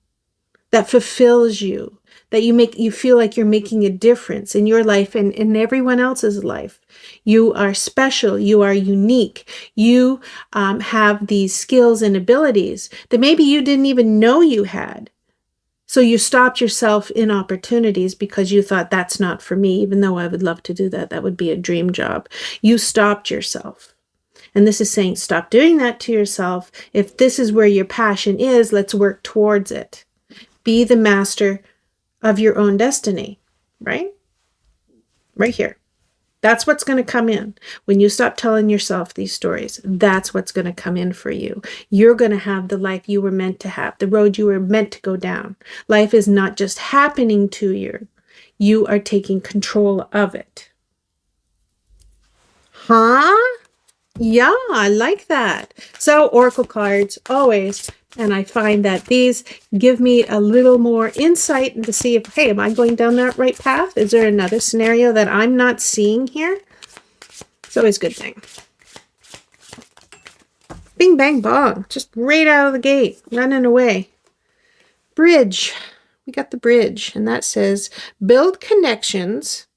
that fulfills you, that you feel like you're making a difference in your life and in everyone else's life. You are special. You are unique. You have these skills and abilities that maybe you didn't even know you had. So you stopped yourself in opportunities because you thought that's not for me, even though I would love to do that. That would be a dream job. You stopped yourself. And this is saying, stop doing that to yourself. If this is where your passion is, let's work towards it. Be the master of your own destiny, right? Right here. That's what's going to come in. When you stop telling yourself these stories, that's what's going to come in for you. You're going to have the life you were meant to have, the road you were meant to go down. Life is not just happening to you. You are taking control of it. Huh? Yeah, I like that. So Oracle cards, always. And I find that these give me a little more insight to see if, hey, am I going down that right path? Is there another scenario that I'm not seeing here? It's always a good thing. Bing, bang, bong. Just right out of the gate, running away. Bridge. We got the bridge, and that says, build connections.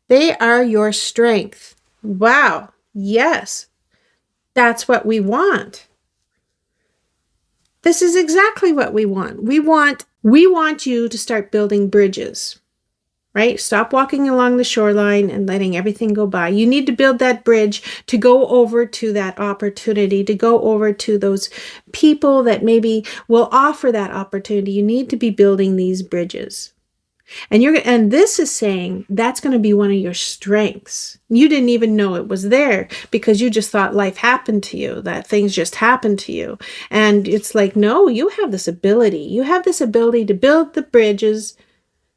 They are your strength. Wow. Yes. That's what we want. This is exactly what we want. We want you to start building bridges, right? Stop walking along the shoreline and letting everything go by. You need to build that bridge to go over to that opportunity, to go over to those people that maybe will offer that opportunity. You need to be building these bridges. And this is saying that's going to be one of your strengths. You didn't even know it was there because you just thought life happened to you, that things just happened to you. And it's like, no, you have this ability. You have this ability to build the bridges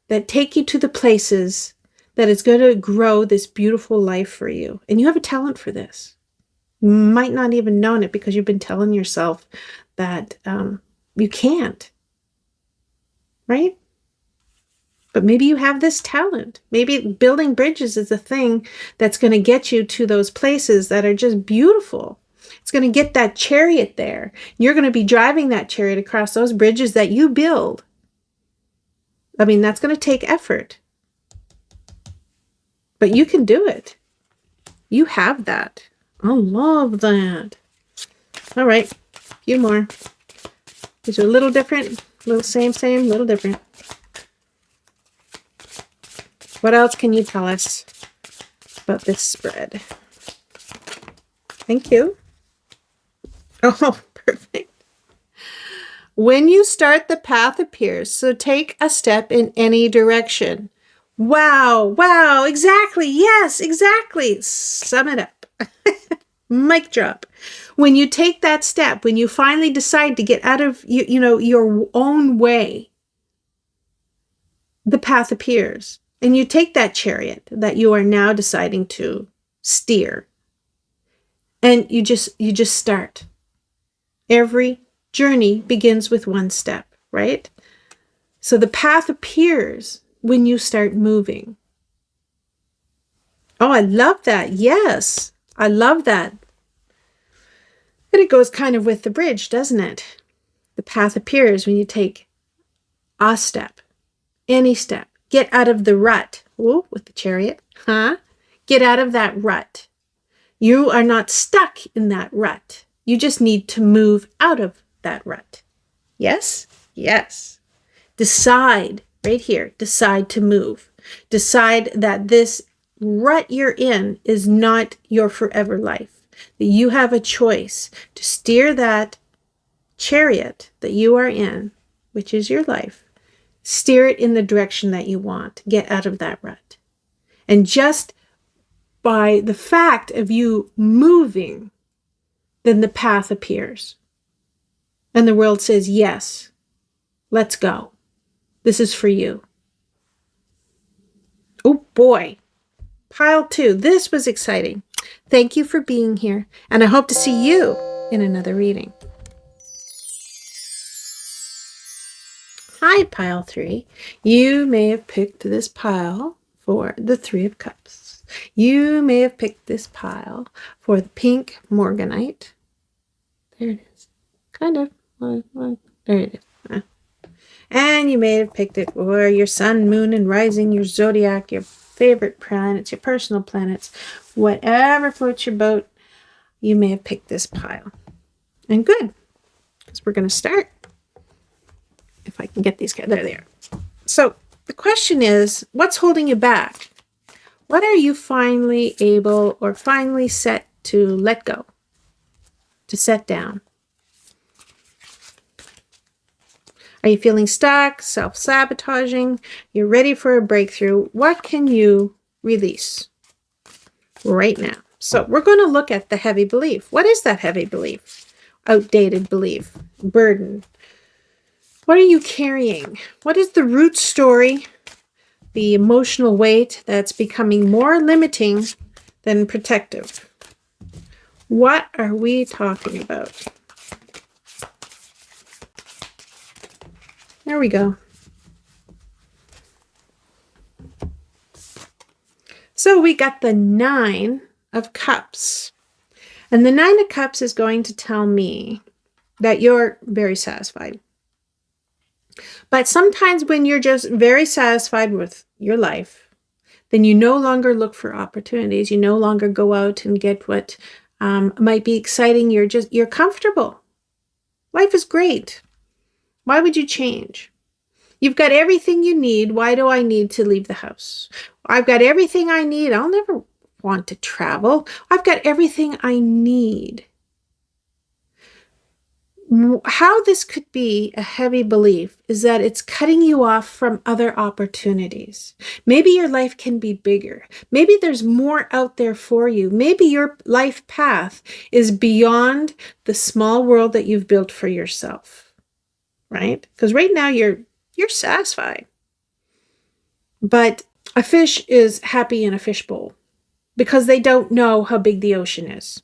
that take you to the places that is going to grow this beautiful life for you. And you have a talent for this. You might not even known it because you've been telling yourself that you can't, right? But maybe you have this talent. Maybe building bridges is a thing that's going to get you to those places that are just beautiful. It's going to get that chariot there. You're going to be driving that chariot across those bridges that you build. I mean, that's going to take effort. But you can do it. You have that. I love that. All right. A few more. These are a little different. A little same, a little different. What else can you tell us about this spread? Thank you. Oh, perfect. When you start, the path appears. So take a step in any direction. Wow, wow, exactly. Yes, exactly. Sum it up. Mic drop. When you take that step, when you finally decide to get out of your own way, the path appears. And you take that chariot that you are now deciding to steer. And you just start. Every journey begins with one step, right? So the path appears when you start moving. Oh, I love that. Yes, I love that. And it goes kind of with the bridge, doesn't it? The path appears when you take a step, any step. Get out of the rut. Ooh, with the chariot. Huh? Get out of that rut. You are not stuck in that rut. You just need to move out of that rut. Yes? Yes. Decide, right here, decide to move. Decide that this rut you're in is not your forever life. That you have a choice to steer that chariot that you are in, which is your life. Steer it in the direction that you want. Get out of that rut. And just by the fact of you moving, then the path appears. And the world says, yes, let's go. This is for you. Oh boy. Pile 2. This was exciting. Thank you for being here. And I hope to see you in another reading. Hi, pile 3. You may have picked this pile for the 3 of Cups. You may have picked this pile for the pink Morganite. There it is. Kind of. There it is. And you may have picked it for your sun, moon, and rising, your zodiac, your favorite planets, your personal planets. Whatever floats your boat, you may have picked this pile. And good, because we're going to start. If I can get these guys, there they are. So the question is, what's holding you back? What are you finally able or finally set to let go, to set down? Are you feeling stuck, self-sabotaging? You're ready for a breakthrough. What can you release right now? So we're going to look at the heavy belief. What is that heavy belief? Outdated belief, burden. What are you carrying? What is the root story, the emotional weight that's becoming more limiting than protective? What are we talking about? There we go. So we got the 9 of Cups. And the 9 of Cups is going to tell me that you're very satisfied. But sometimes when you're just very satisfied with your life, then you no longer look for opportunities. You no longer go out and get what might be exciting. You're comfortable. Life is great. Why would you change? You've got everything you need. Why do I need to leave the house? I've got everything I need. I'll never want to travel. I've got everything I need. How this could be a heavy belief is that it's cutting you off from other opportunities. Maybe your life can be bigger. Maybe there's more out there for you. Maybe your life path is beyond the small world that you've built for yourself, right? Because right now you're satisfied. But a fish is happy in a fishbowl because they don't know how big the ocean is.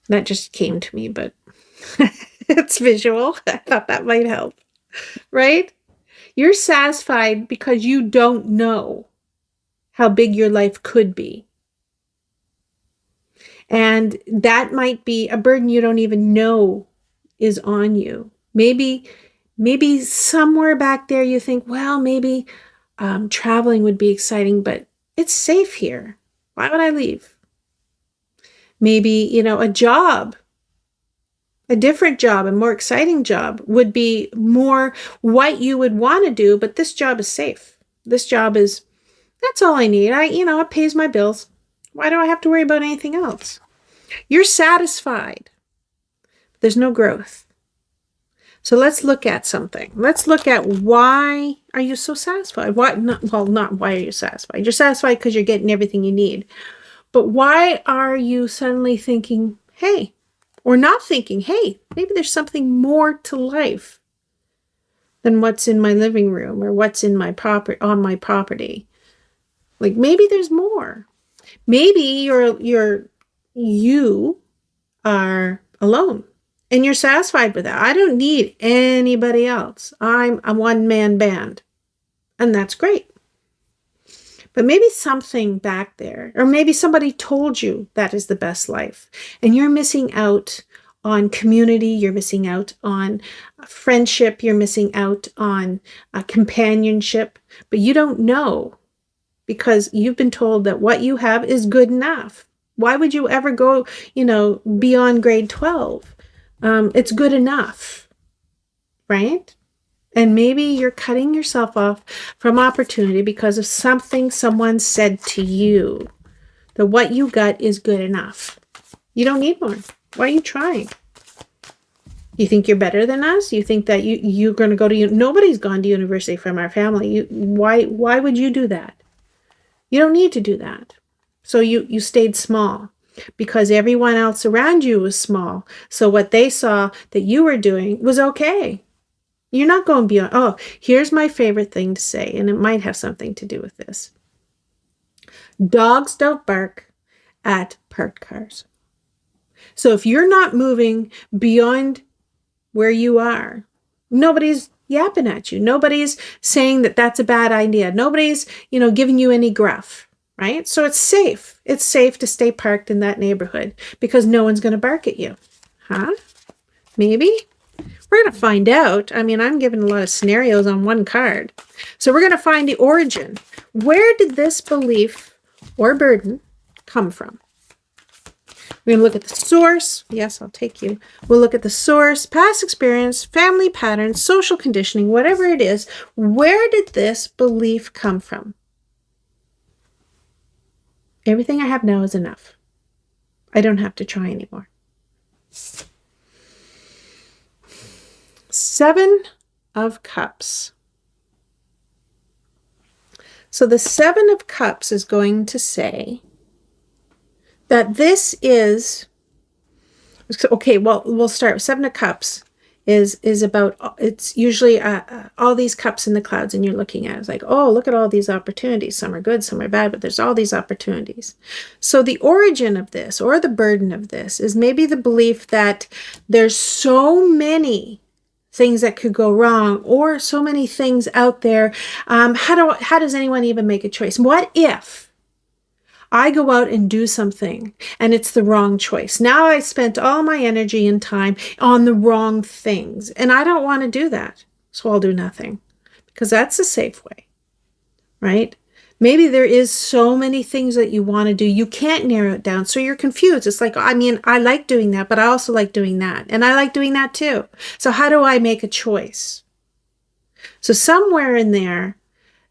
That just came to me, but it's visual. I thought that might help, right? You're satisfied because you don't know how big your life could be. And that might be a burden you don't even know is on you. Maybe somewhere back there you think, well, maybe traveling would be exciting, but it's safe here. Why would I leave? Maybe, a job, a different job, a more exciting job would be more what you would want to do, but this job is safe. This job that's all I need. It pays my bills. Why do I have to worry about anything else? You're satisfied. There's no growth. So let's look at something. Let's look at why are you so satisfied? Not why are you satisfied? You're satisfied because you're getting everything you need. But why are you suddenly thinking, hey, or not thinking, hey, maybe there's something more to life than what's in my living room or what's in my on my property? Like maybe there's more. Maybe you are alone and you're satisfied with that. I don't need anybody else. I'm a one-man band, and that's great. But maybe something back there, or maybe somebody told you that is the best life, and you're missing out on community, you're missing out on friendship, you're missing out on companionship, but you don't know because you've been told that what you have is good enough. Why would you ever go, beyond grade 12? It's good enough, right? And maybe you're cutting yourself off from opportunity because of something someone said to you, that what you got is good enough. You don't need more. Why are you trying? You think you're better than us? You think that you're going to go to nobody's gone to university from our family. Why would you do that? You don't need to do that. So you stayed small because everyone else around you was small. So what they saw that you were doing was okay. You're not going beyond. Oh, here's my favorite thing to say, and it might have something to do with this. Dogs don't bark at parked cars. So if you're not moving beyond where you are, nobody's yapping at you. Nobody's saying that that's a bad idea. Nobody's, giving you any gruff, right? So it's safe. It's safe to stay parked in that neighborhood because no one's going to bark at you. Huh? Maybe? We're going to find out. I'm giving a lot of scenarios on one card. So we're going to find the origin. Where did this belief or burden come from? We're going to look at the source. Yes, I'll take you. We'll look at the source, past experience, family patterns, social conditioning, whatever it is. Where did this belief come from? Everything I have now is enough. I don't have to try anymore. 7 of Cups. So the 7 of Cups is going to say that this is, okay, well, we'll start with 7 of Cups is about, it's usually all these cups in the clouds, and you're looking at it. It's like, oh, look at all these opportunities. Some are good, some are bad, but there's all these opportunities. So the origin of this, or the burden of this, is maybe the belief that there's so many things that could go wrong, or so many things out there. How does anyone even make a choice? What if I go out and do something and it's the wrong choice? Now I spent all my energy and time on the wrong things, and I don't want to do that. so I'll do nothing, because that's a safe way, right? Maybe there is so many things that you want to do. You can't narrow it down. So you're confused. It's like, I mean, I like doing that, but I also like doing that. And I like doing that too. So how do I make a choice? So somewhere in there,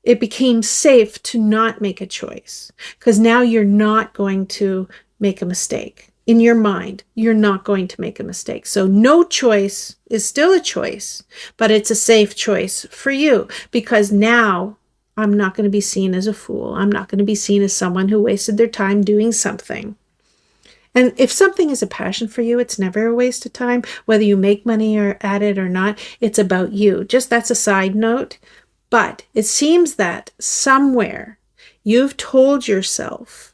it became safe to not make a choice, because now you're not going to make a mistake. In your mind, you're not going to make a mistake. So no choice is still a choice, but it's a safe choice for you, because now I'm not going to be seen as a fool. I'm not going to be seen as someone who wasted their time doing something. And if something is a passion for you, it's never a waste of time, whether you make money or at it or not. It's about you. Just that's a side note. But it seems that somewhere you've told yourself,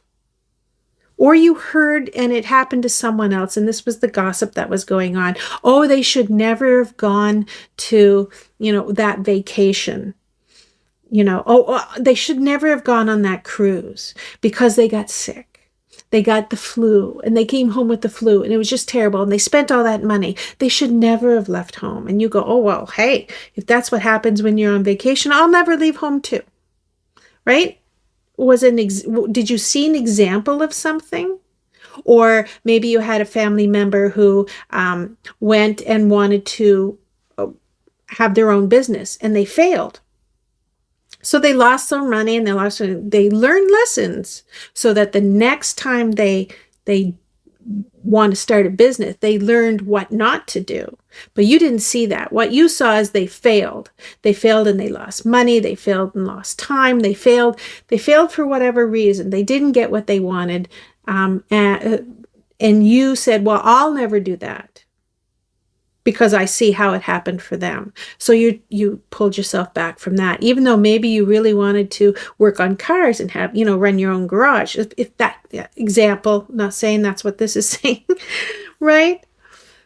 or you heard and it happened to someone else, and this was the gossip that was going on. Oh, they should never have gone to, that vacation. They should never have gone on that cruise because they got sick. They got the flu and they came home with the flu and it was just terrible. And they spent all that money. They should never have left home. And you go, oh, well, hey, if that's what happens when you're on vacation, I'll never leave home too. Right? Did you see an example of something? Or maybe you had a family member who went and wanted to have their own business and they failed. So they lost some money and they learned lessons so that the next time they want to start a business, they learned what not to do. But you didn't see that. What you saw is they failed. They failed and they lost money. They failed and lost time. They failed for whatever reason. They didn't get what they wanted. And you said, well, I'll never do that, because I see how it happened for them. So you pulled yourself back from that, even though maybe you really wanted to work on cars and have, run your own garage. If that example, not saying that's what this is saying, right?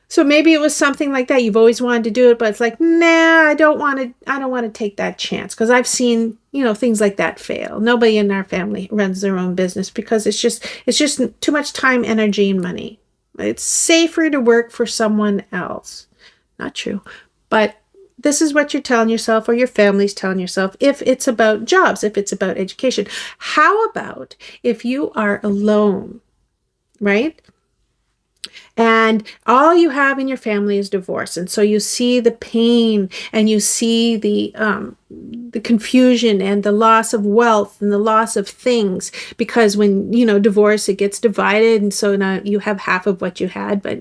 So maybe it was something like that. You've always wanted to do it, but it's like, nah, I don't want to take that chance, because I've seen, things like that fail. Nobody in our family runs their own business because it's just too much time, energy, and money. It's safer to work for someone else. Not true. But this is what you're telling yourself, or your family's telling yourself, if it's about jobs, if it's about education. How about if you are alone, right? And all you have in your family is divorce. And so you see the pain and you see the confusion and the loss of wealth and the loss of things, because when, divorce, it gets divided. And so now you have half of what you had, but,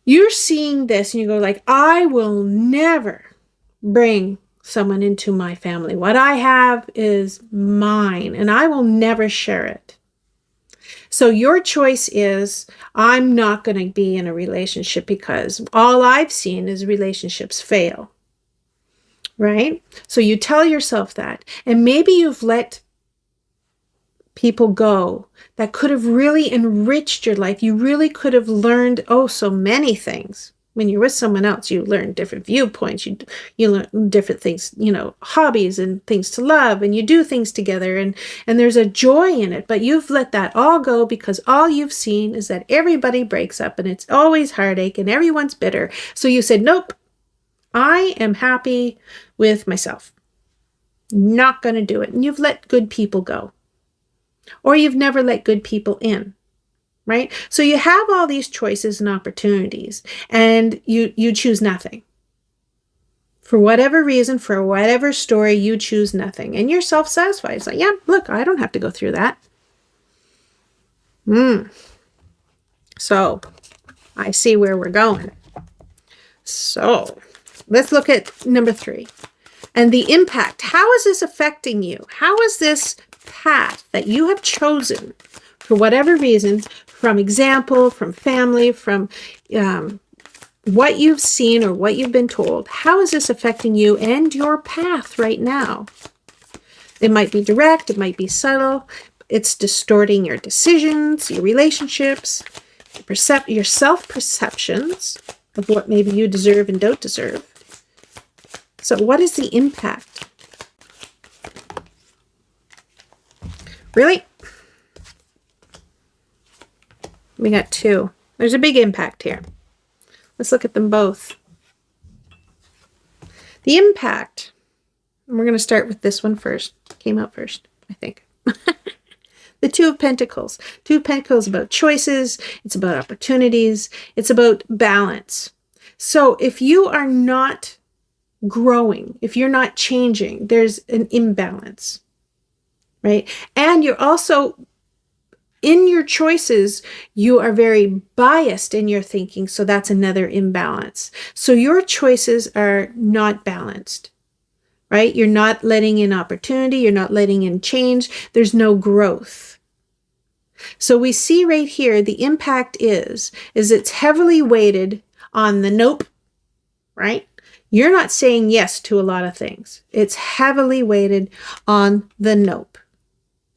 you're seeing this and you go like, I will never bring someone into my family. What I have is mine and I will never share it. So your choice is, I'm not going to be in a relationship because all I've seen is relationships fail, right? So you tell yourself that, and maybe you've let people go that could have really enriched your life. You really could have learned, so many things. When you're with someone else, you learn different viewpoints. You learn different things, hobbies and things to love, and you do things together, and there's a joy in it. But you've let that all go because all you've seen is that everybody breaks up and it's always heartache and everyone's bitter. So you said, nope, I am happy with myself. Not going to do it. And you've let good people go. Or you've never let good people in. Right? So you have all these choices and opportunities, and you choose nothing. For whatever reason, for whatever story, you choose nothing. And you're self-satisfied. It's like, yeah, look, I don't have to go through that. So I see where we're going. So let's look at number 3. And the impact. How is this affecting you? How is this path that you have chosen, for whatever reason, from example, from family, from what you've seen or what you've been told, how is this affecting you and your path right now? It might be direct, it might be subtle, it's distorting your decisions, your relationships, your self-perceptions of what maybe you deserve and don't deserve. So what is the impact? Really? We got 2. There's a big impact here. Let's look at them both. The impact. And we're going to start with this one first. Came out first, I think. The Two of Pentacles. Two of Pentacles is about choices. It's about opportunities. It's about balance. So if you are not growing, if you're not changing, there's an imbalance, right? And you're also, in your choices, you are very biased in your thinking. So that's another imbalance. So your choices are not balanced, right? You're not letting in opportunity. You're not letting in change. There's no growth. So we see right here, the impact is it's heavily weighted on the nope, right? You're not saying yes to a lot of things. It's heavily weighted on the nope.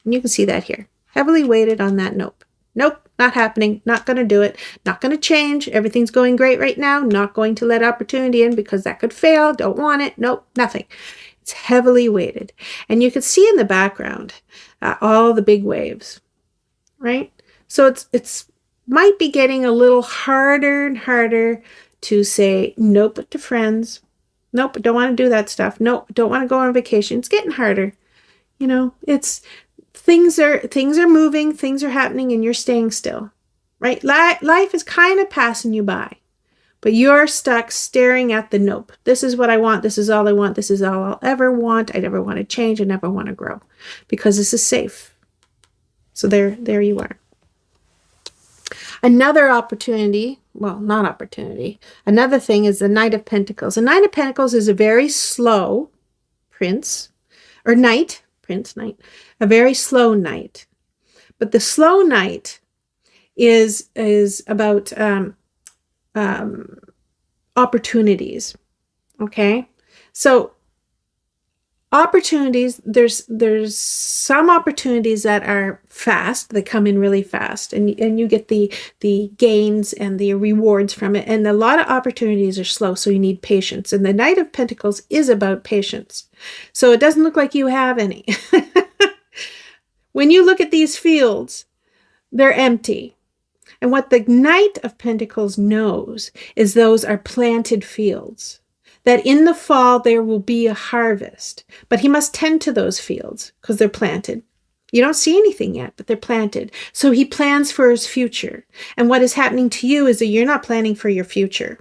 And you can see that here. Heavily weighted on that nope. Nope, not happening. Not going to do it. Not going to change. Everything's going great right now. Not going to let opportunity in because that could fail. Don't want it. Nope, nothing. It's heavily weighted. And you can see in the background all the big waves. Right? So it's might be getting a little harder and harder to say nope to friends. Nope, don't want to do that stuff. Nope, don't want to go on vacation. It's getting harder. You know, it's things are moving, things are happening, and you're staying still. Right? Life is kind of passing you by. But you're stuck staring at the nope. This is what I want. This is all I want. This is all I'll ever want. I never want to change. I never want to grow because this is safe. So there you are. Another opportunity, well, not opportunity. Another thing is the Knight of Pentacles. The Knight of Pentacles is a very slow prince, or knight, prince, knight, a very slow knight. But the slow knight is about opportunities. Okay, so opportunities, there's some opportunities that are fast, they come in really fast, and you get the gains and the rewards from it. And a lot of opportunities are slow, so you need patience. And the Knight of Pentacles is about patience. So it doesn't look like you have any. When you look at these fields, they're empty. And what the Knight of Pentacles knows is those are planted fields. That in the fall there will be a harvest, but he must tend to those fields because they're planted. You don't see anything yet, but they're planted. So he plans for his future. And what is happening to you is that you're not planning for your future,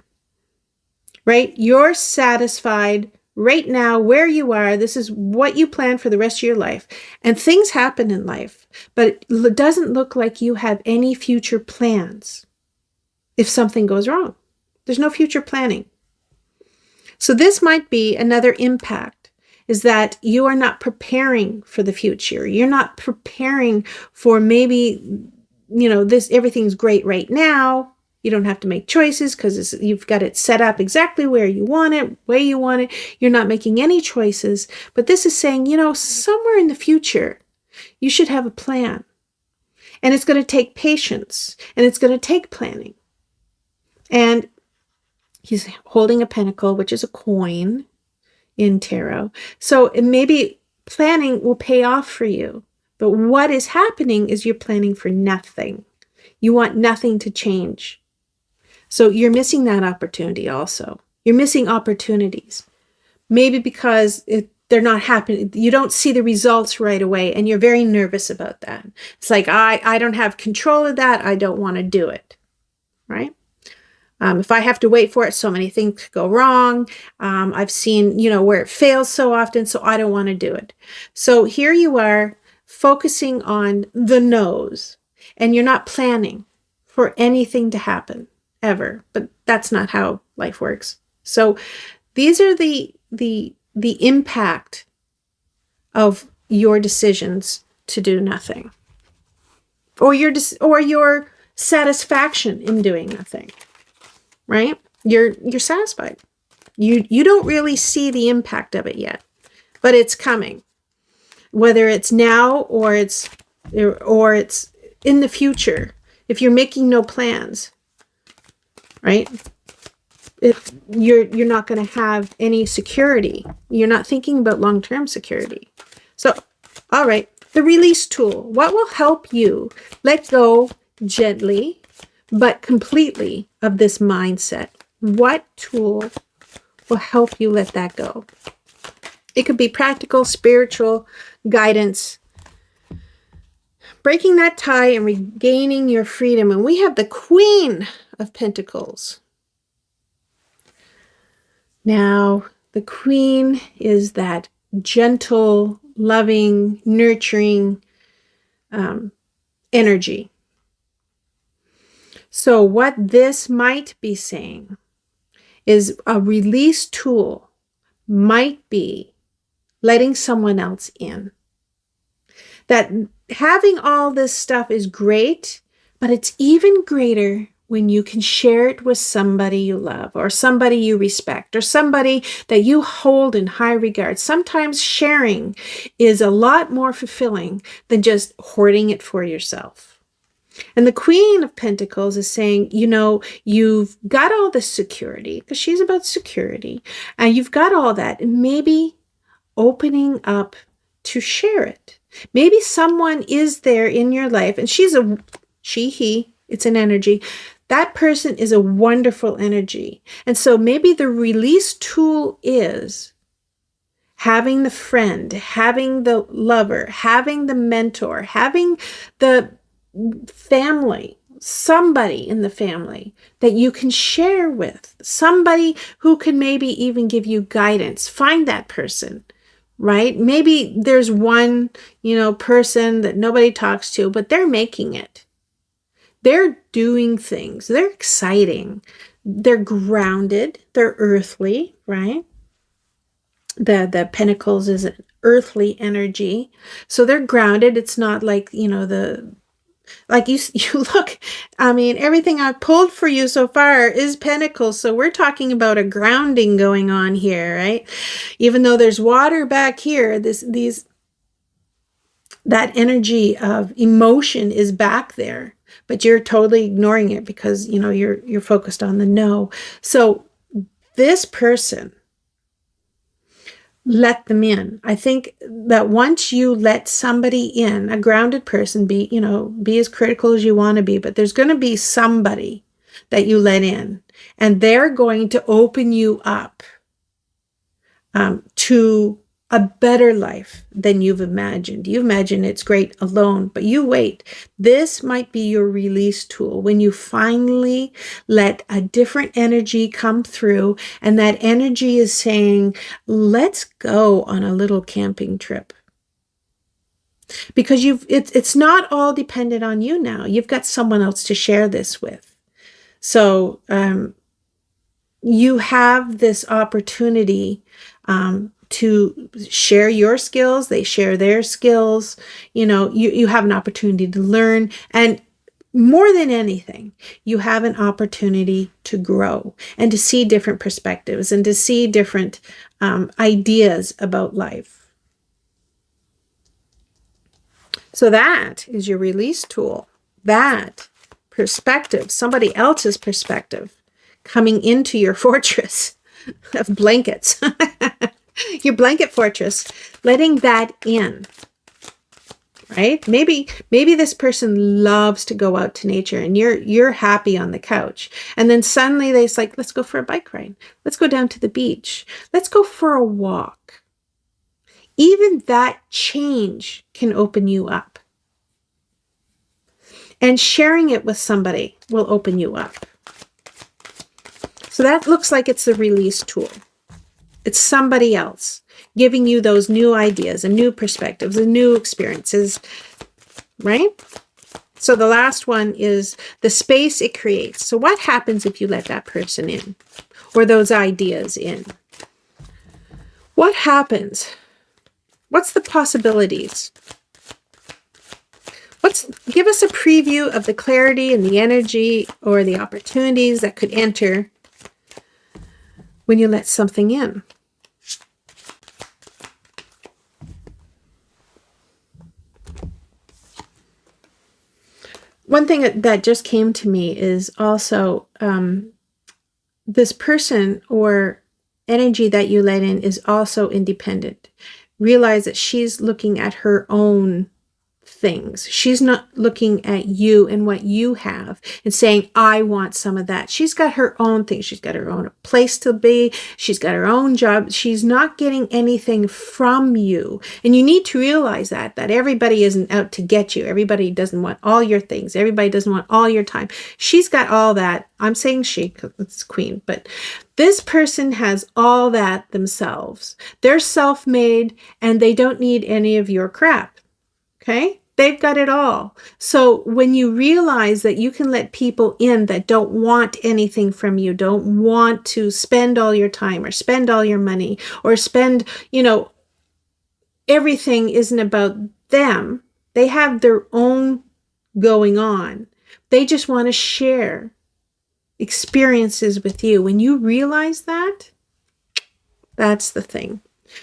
right? You're satisfied right now where you are. This is what you plan for the rest of your life. And things happen in life, but it doesn't look like you have any future plans if something goes wrong. There's no future planning. So this might be another impact, is that you are not preparing for the future. You're not preparing for maybe, everything's great right now. You don't have to make choices because you've got it set up exactly where you want it, way you want it. You're not making any choices. But this is saying, somewhere in the future, you should have a plan. And it's going to take patience, and it's going to take planning. And he's holding a pentacle, which is a coin in tarot. So maybe planning will pay off for you. But what is happening is you're planning for nothing. You want nothing to change. So you're missing that opportunity also. You're missing opportunities. Maybe because they're not happening. You don't see the results right away, and you're very nervous about that. It's like, I don't have control of that. I don't want to do it, right? If I have to wait for it, so many things go wrong. I've seen, where it fails so often, so I don't want to do it. So here you are focusing on the no's, and you're not planning for anything to happen ever. But that's not how life works. So these are the impact of your decisions to do nothing, or your satisfaction in doing nothing. Right? You're satisfied. You don't really see the impact of it yet, but it's coming. Whether it's now or it's in the future. If you're making no plans, right? You're not going to have any security. You're not thinking about long-term security. So, all right, the release tool. What will help you let go gently but completely of this mindset? What tool will help you let that go. It could be practical, spiritual guidance, breaking that tie and regaining your freedom. And we have the Queen of Pentacles. Now, the Queen is that gentle, loving, nurturing energy. So what this might be saying is a release tool might be letting someone else in. That having all this stuff is great, but it's even greater when you can share it with somebody you love or somebody you respect or somebody that you hold in high regard. Sometimes sharing is a lot more fulfilling than just hoarding it for yourself. And the Queen of Pentacles is saying, you know, you've got all this security, because she's about security, and you've got all that, and maybe opening up to share it. Maybe someone is there in your life, and he, it's an energy. That person is a wonderful energy. And so maybe the release tool is having the friend, having the lover, having the mentor, having the family, somebody in the family that you can share with, somebody who can maybe even give you guidance. Find that person, right? Maybe there's one, person that nobody talks to, but they're making it. They're doing things. They're exciting. They're grounded. They're earthly, right? The Pentacles is an earthly energy. So they're grounded. It's not like, like you look, everything I've pulled for you so far is Pentacles. So we're talking about a grounding going on here, right? Even though there's water back here, that energy of emotion is back there, but you're totally ignoring it because, you're focused on the no. So this person, let them in. I think that once you let somebody in, a grounded person, be as critical as you want to be, but there's going to be somebody that you let in, and they're going to open you up to a better life than you've imagined. You imagine it's great alone, but you wait. This might be your release tool when you finally let a different energy come through, and that energy is saying, let's go on a little camping trip. Because it's not all dependent on you now. You've got someone else to share this with. So you have this opportunity to share your skills. They share their skills. You have an opportunity to learn. And more than anything, you have an opportunity to grow and to see different perspectives and to see different ideas about life. So that is your release tool. That perspective, somebody else's perspective, coming into your fortress of blankets. Your blanket fortress, letting that in, right? Maybe this person loves to go out to nature, and you're happy on the couch, and then suddenly they're like, let's go for a bike ride. Let's go down to the beach. Let's go for a walk. Even that change can open you up, and sharing it with somebody will open you up. So that looks like it's the release tool. It's somebody else giving you those new ideas and new perspectives and new experiences, right? So the last one is the space it creates. So what happens if you let that person in or those ideas in? What happens? What's the possibilities? Give us a preview of the clarity and the energy or the opportunities that could enter when you let something in. One thing that just came to me is also this person or energy that you let in is also independent. Realize that she's looking at her own things. She's not looking at you and what you have and saying, I want some of that. She's got her own thing. She's got her own place to be. She's got her own job. She's not getting anything from you. And you need to realize that everybody isn't out to get you. Everybody doesn't want all your things. Everybody doesn't want all your time. She's got all that. I'm saying she, because it's queen, but this person has all that themselves. They're self-made and they don't need any of your crap. Okay? They've got it all. So when you realize that you can let people in that don't want anything from you, don't want to spend all your time or spend all your money or spend, everything isn't about them. They have their own going on. They just want to share experiences with you. When you realize that, that's the thing.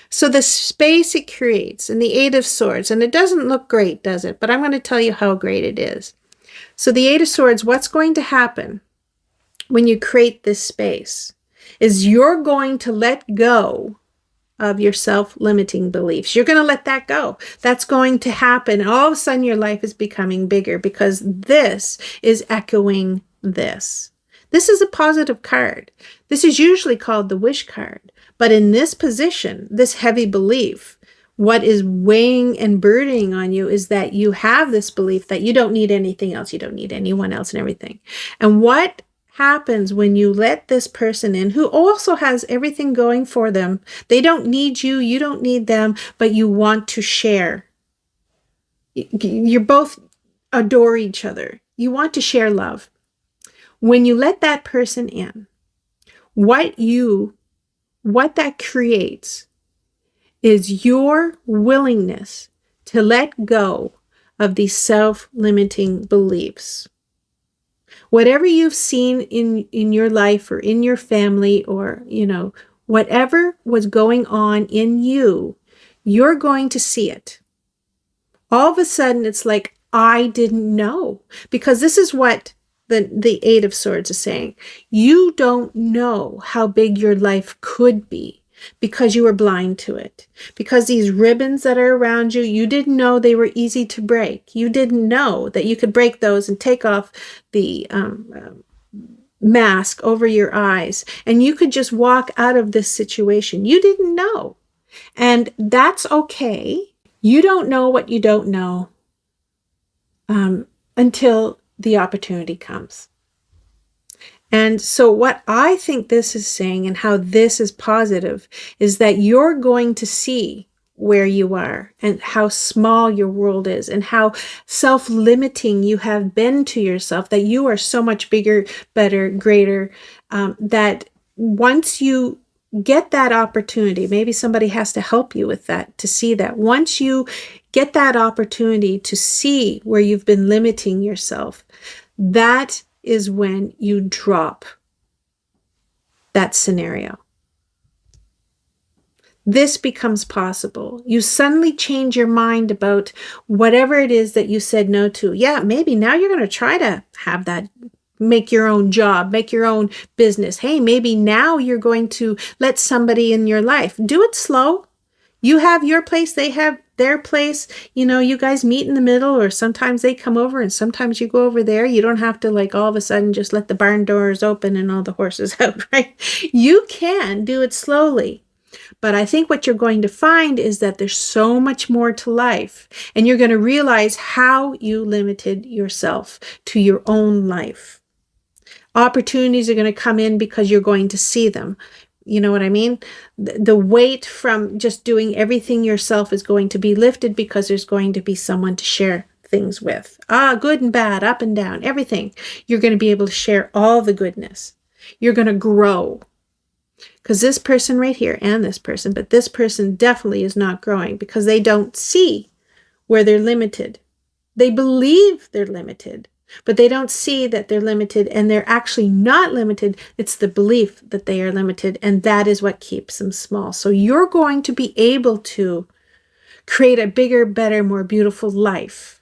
So the space it creates and the Eight of Swords, and it doesn't look great, does it? But I'm going to tell you how great it is. So the Eight of Swords, what's going to happen when you create this space is you're going to let go of your self-limiting beliefs. You're going to let that go. That's going to happen. And all of a sudden your life is becoming bigger because this is echoing this. This is a positive card. This is usually called the wish card. But in this position, this heavy belief, what is weighing and burdening on you is that you have this belief that you don't need anything else. You don't need anyone else and everything. And what happens when you let this person in who also has everything going for them? They don't need you. You don't need them, but you want to share. You both adore each other. You want to share love. When you let that person in, what that creates is your willingness to let go of these self-limiting beliefs. Whatever you've seen in your life or in your family or, whatever was going on in you, you're going to see it. All of a sudden, it's like, I didn't know. Because this is what the Eight of Swords is saying. You don't know how big your life could be because you were blind to it. Because these ribbons that are around you, you didn't know they were easy to break. You didn't know that you could break those and take off the mask over your eyes. And you could just walk out of this situation. You didn't know. And that's okay. You don't know what you don't know until the opportunity comes. And so what I think this is saying and how this is positive is that you're going to see where you are and how small your world is and how self-limiting you have been to yourself, that you are so much bigger, better, greater, that once you get that opportunity, maybe somebody has to help you with that, to see that. Once you get that opportunity to see where you've been limiting yourself, that is when you drop that scenario. This becomes possible. You suddenly change your mind about whatever it is that you said no to. Yeah, maybe now you're going to try to have that, make your own job, make your own business. Hey, maybe now you're going to let somebody in your life. Do it slow. You have your place, they have their place. You guys meet in the middle, or sometimes they come over and sometimes you go over there. You don't have to all of a sudden just let the barn doors open and all the horses out, right? You can do it slowly. But I think what you're going to find is that there's so much more to life, and you're going to realize how you limited yourself to your own life. Opportunities are going to come in because you're going to see them. You know what I mean? The weight from just doing everything yourself is going to be lifted because there's going to be someone to share things with. Good and bad, up and down, everything. You're going to be able to share all the goodness. You're going to grow. Because this person right here and this person, but this person definitely is not growing because they don't see where they're limited. They believe they're limited, but they don't see that they're limited, and they're actually not limited. It's the belief that they are limited, and that is what keeps them small. So you're going to be able to create a bigger, better, more beautiful life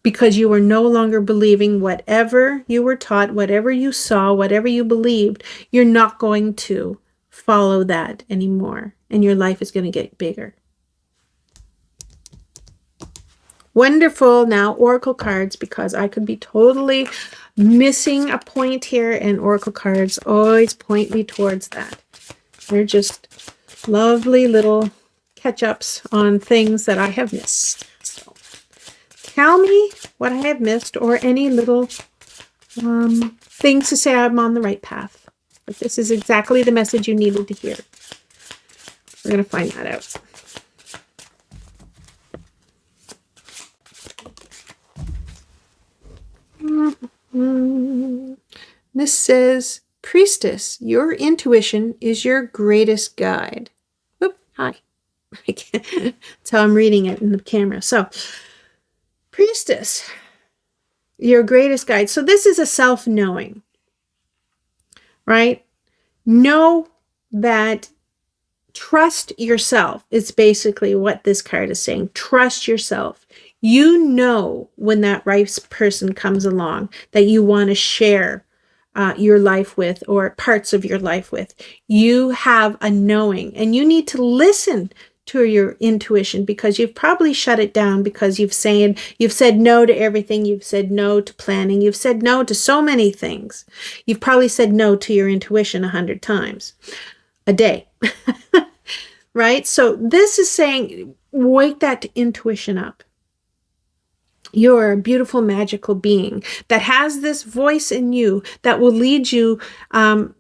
because you are no longer believing whatever you were taught, whatever you saw, whatever you believed. You're not going to follow that anymore, and your life is going to get bigger. Wonderful. Now, oracle cards, because I could be totally missing a point here, and oracle cards always point me towards that. They're just lovely little catch-ups on things that I have missed. So, tell me what I have missed, or any little things to say I'm on the right path. But this is exactly the message you needed to hear. We're going to find that out. This says, Priestess, your intuition is your greatest guide. Oop, hi. That's how I'm reading it in the camera. So, Priestess, your greatest guide. So this is a self-knowing, right? Know that, trust yourself. It's basically what this card is saying. Trust yourself. You know when that right person comes along that you want to share your life with, or parts of your life with. You have a knowing, and you need to listen to your intuition, because you've probably shut it down because you've said no to everything. You've said no to planning. You've said no to so many things. You've probably said no to your intuition 100 times a day. Right? So this is saying, wake that intuition up. You're a beautiful, magical being that has this voice in you that will lead you down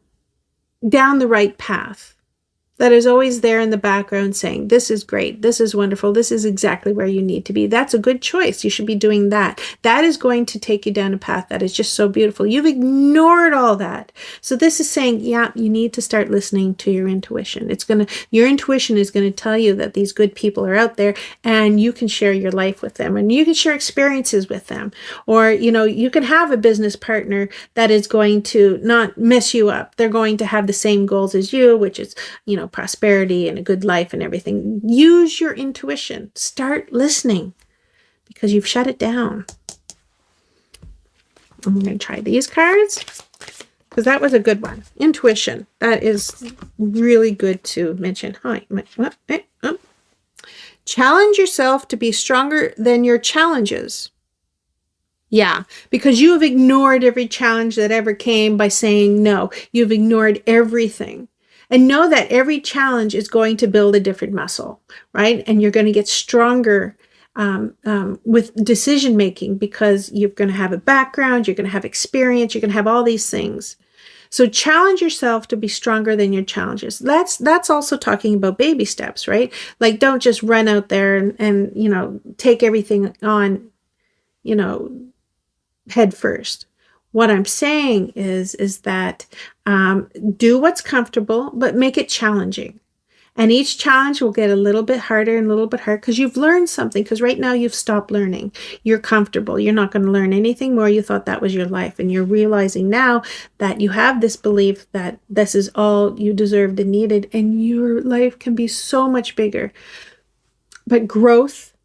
the right path. That is always there in the background saying, this is great, this is wonderful, this is exactly where you need to be. That's a good choice. You should be doing that. That is going to take you down a path that is just so beautiful. You've ignored all that. So this is saying, yeah, you need to start listening to your intuition. Your intuition is going to tell you that these good people are out there, and you can share your life with them, and you can share experiences with them. Or, you can have a business partner that is going to not mess you up. They're going to have the same goals as you, which is, prosperity and a good life and everything. Use your intuition. Start listening, because you've shut it down. I'm going to try these cards, because that was a good one. Intuition. That is really good to mention. Hi. Challenge yourself to be stronger than your challenges. Yeah, because you have ignored every challenge that ever came by saying no. You've ignored everything. And know that every challenge is going to build a different muscle, right? And you're going to get stronger with decision making, because you're going to have a background, you're going to have experience, you're going to have all these things. So challenge yourself to be stronger than your challenges. That's also talking about baby steps, right? Like, don't just run out there and take everything on, head first. What I'm saying is that do what's comfortable, but make it challenging. And each challenge will get a little bit harder and a little bit harder, because you've learned something. Because right now you've stopped learning. You're comfortable. You're not going to learn anything more. You thought that was your life. And you're realizing now that you have this belief that this is all you deserved and needed. And your life can be so much bigger. But growth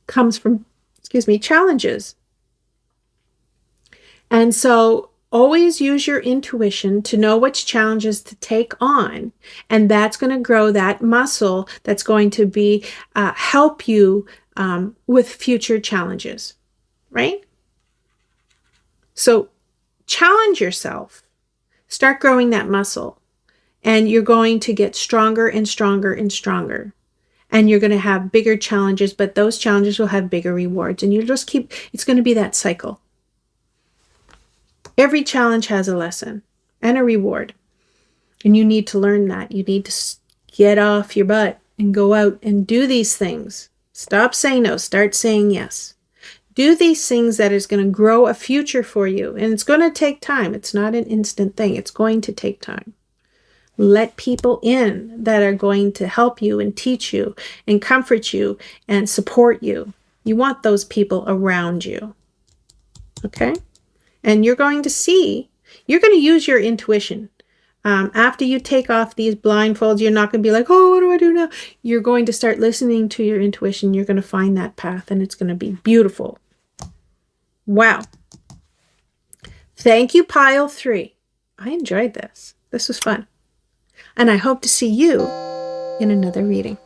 comes from, challenges. And so always use your intuition to know which challenges to take on. And that's going to grow that muscle that's going to be help you with future challenges, right? So challenge yourself. Start growing that muscle. And you're going to get stronger and stronger and stronger. And you're going to have bigger challenges, but those challenges will have bigger rewards. And you'll just it's going to be that cycle. Every challenge has a lesson and a reward. And you need to learn that. You need to get off your butt and go out and do these things. Stop saying no. Start saying yes. Do these things that is going to grow a future for you. And it's going to take time. It's not an instant thing. It's going to take time. Let people in that are going to help you and teach you and comfort you and support you. You want those people around you. Okay? And you're going to use your intuition. After you take off these blindfolds, you're not going to be like, oh, what do I do now? You're going to start listening to your intuition. You're going to find that path, and it's going to be beautiful. Wow. Thank you, Pile 3. I enjoyed this. This was fun. And I hope to see you in another reading.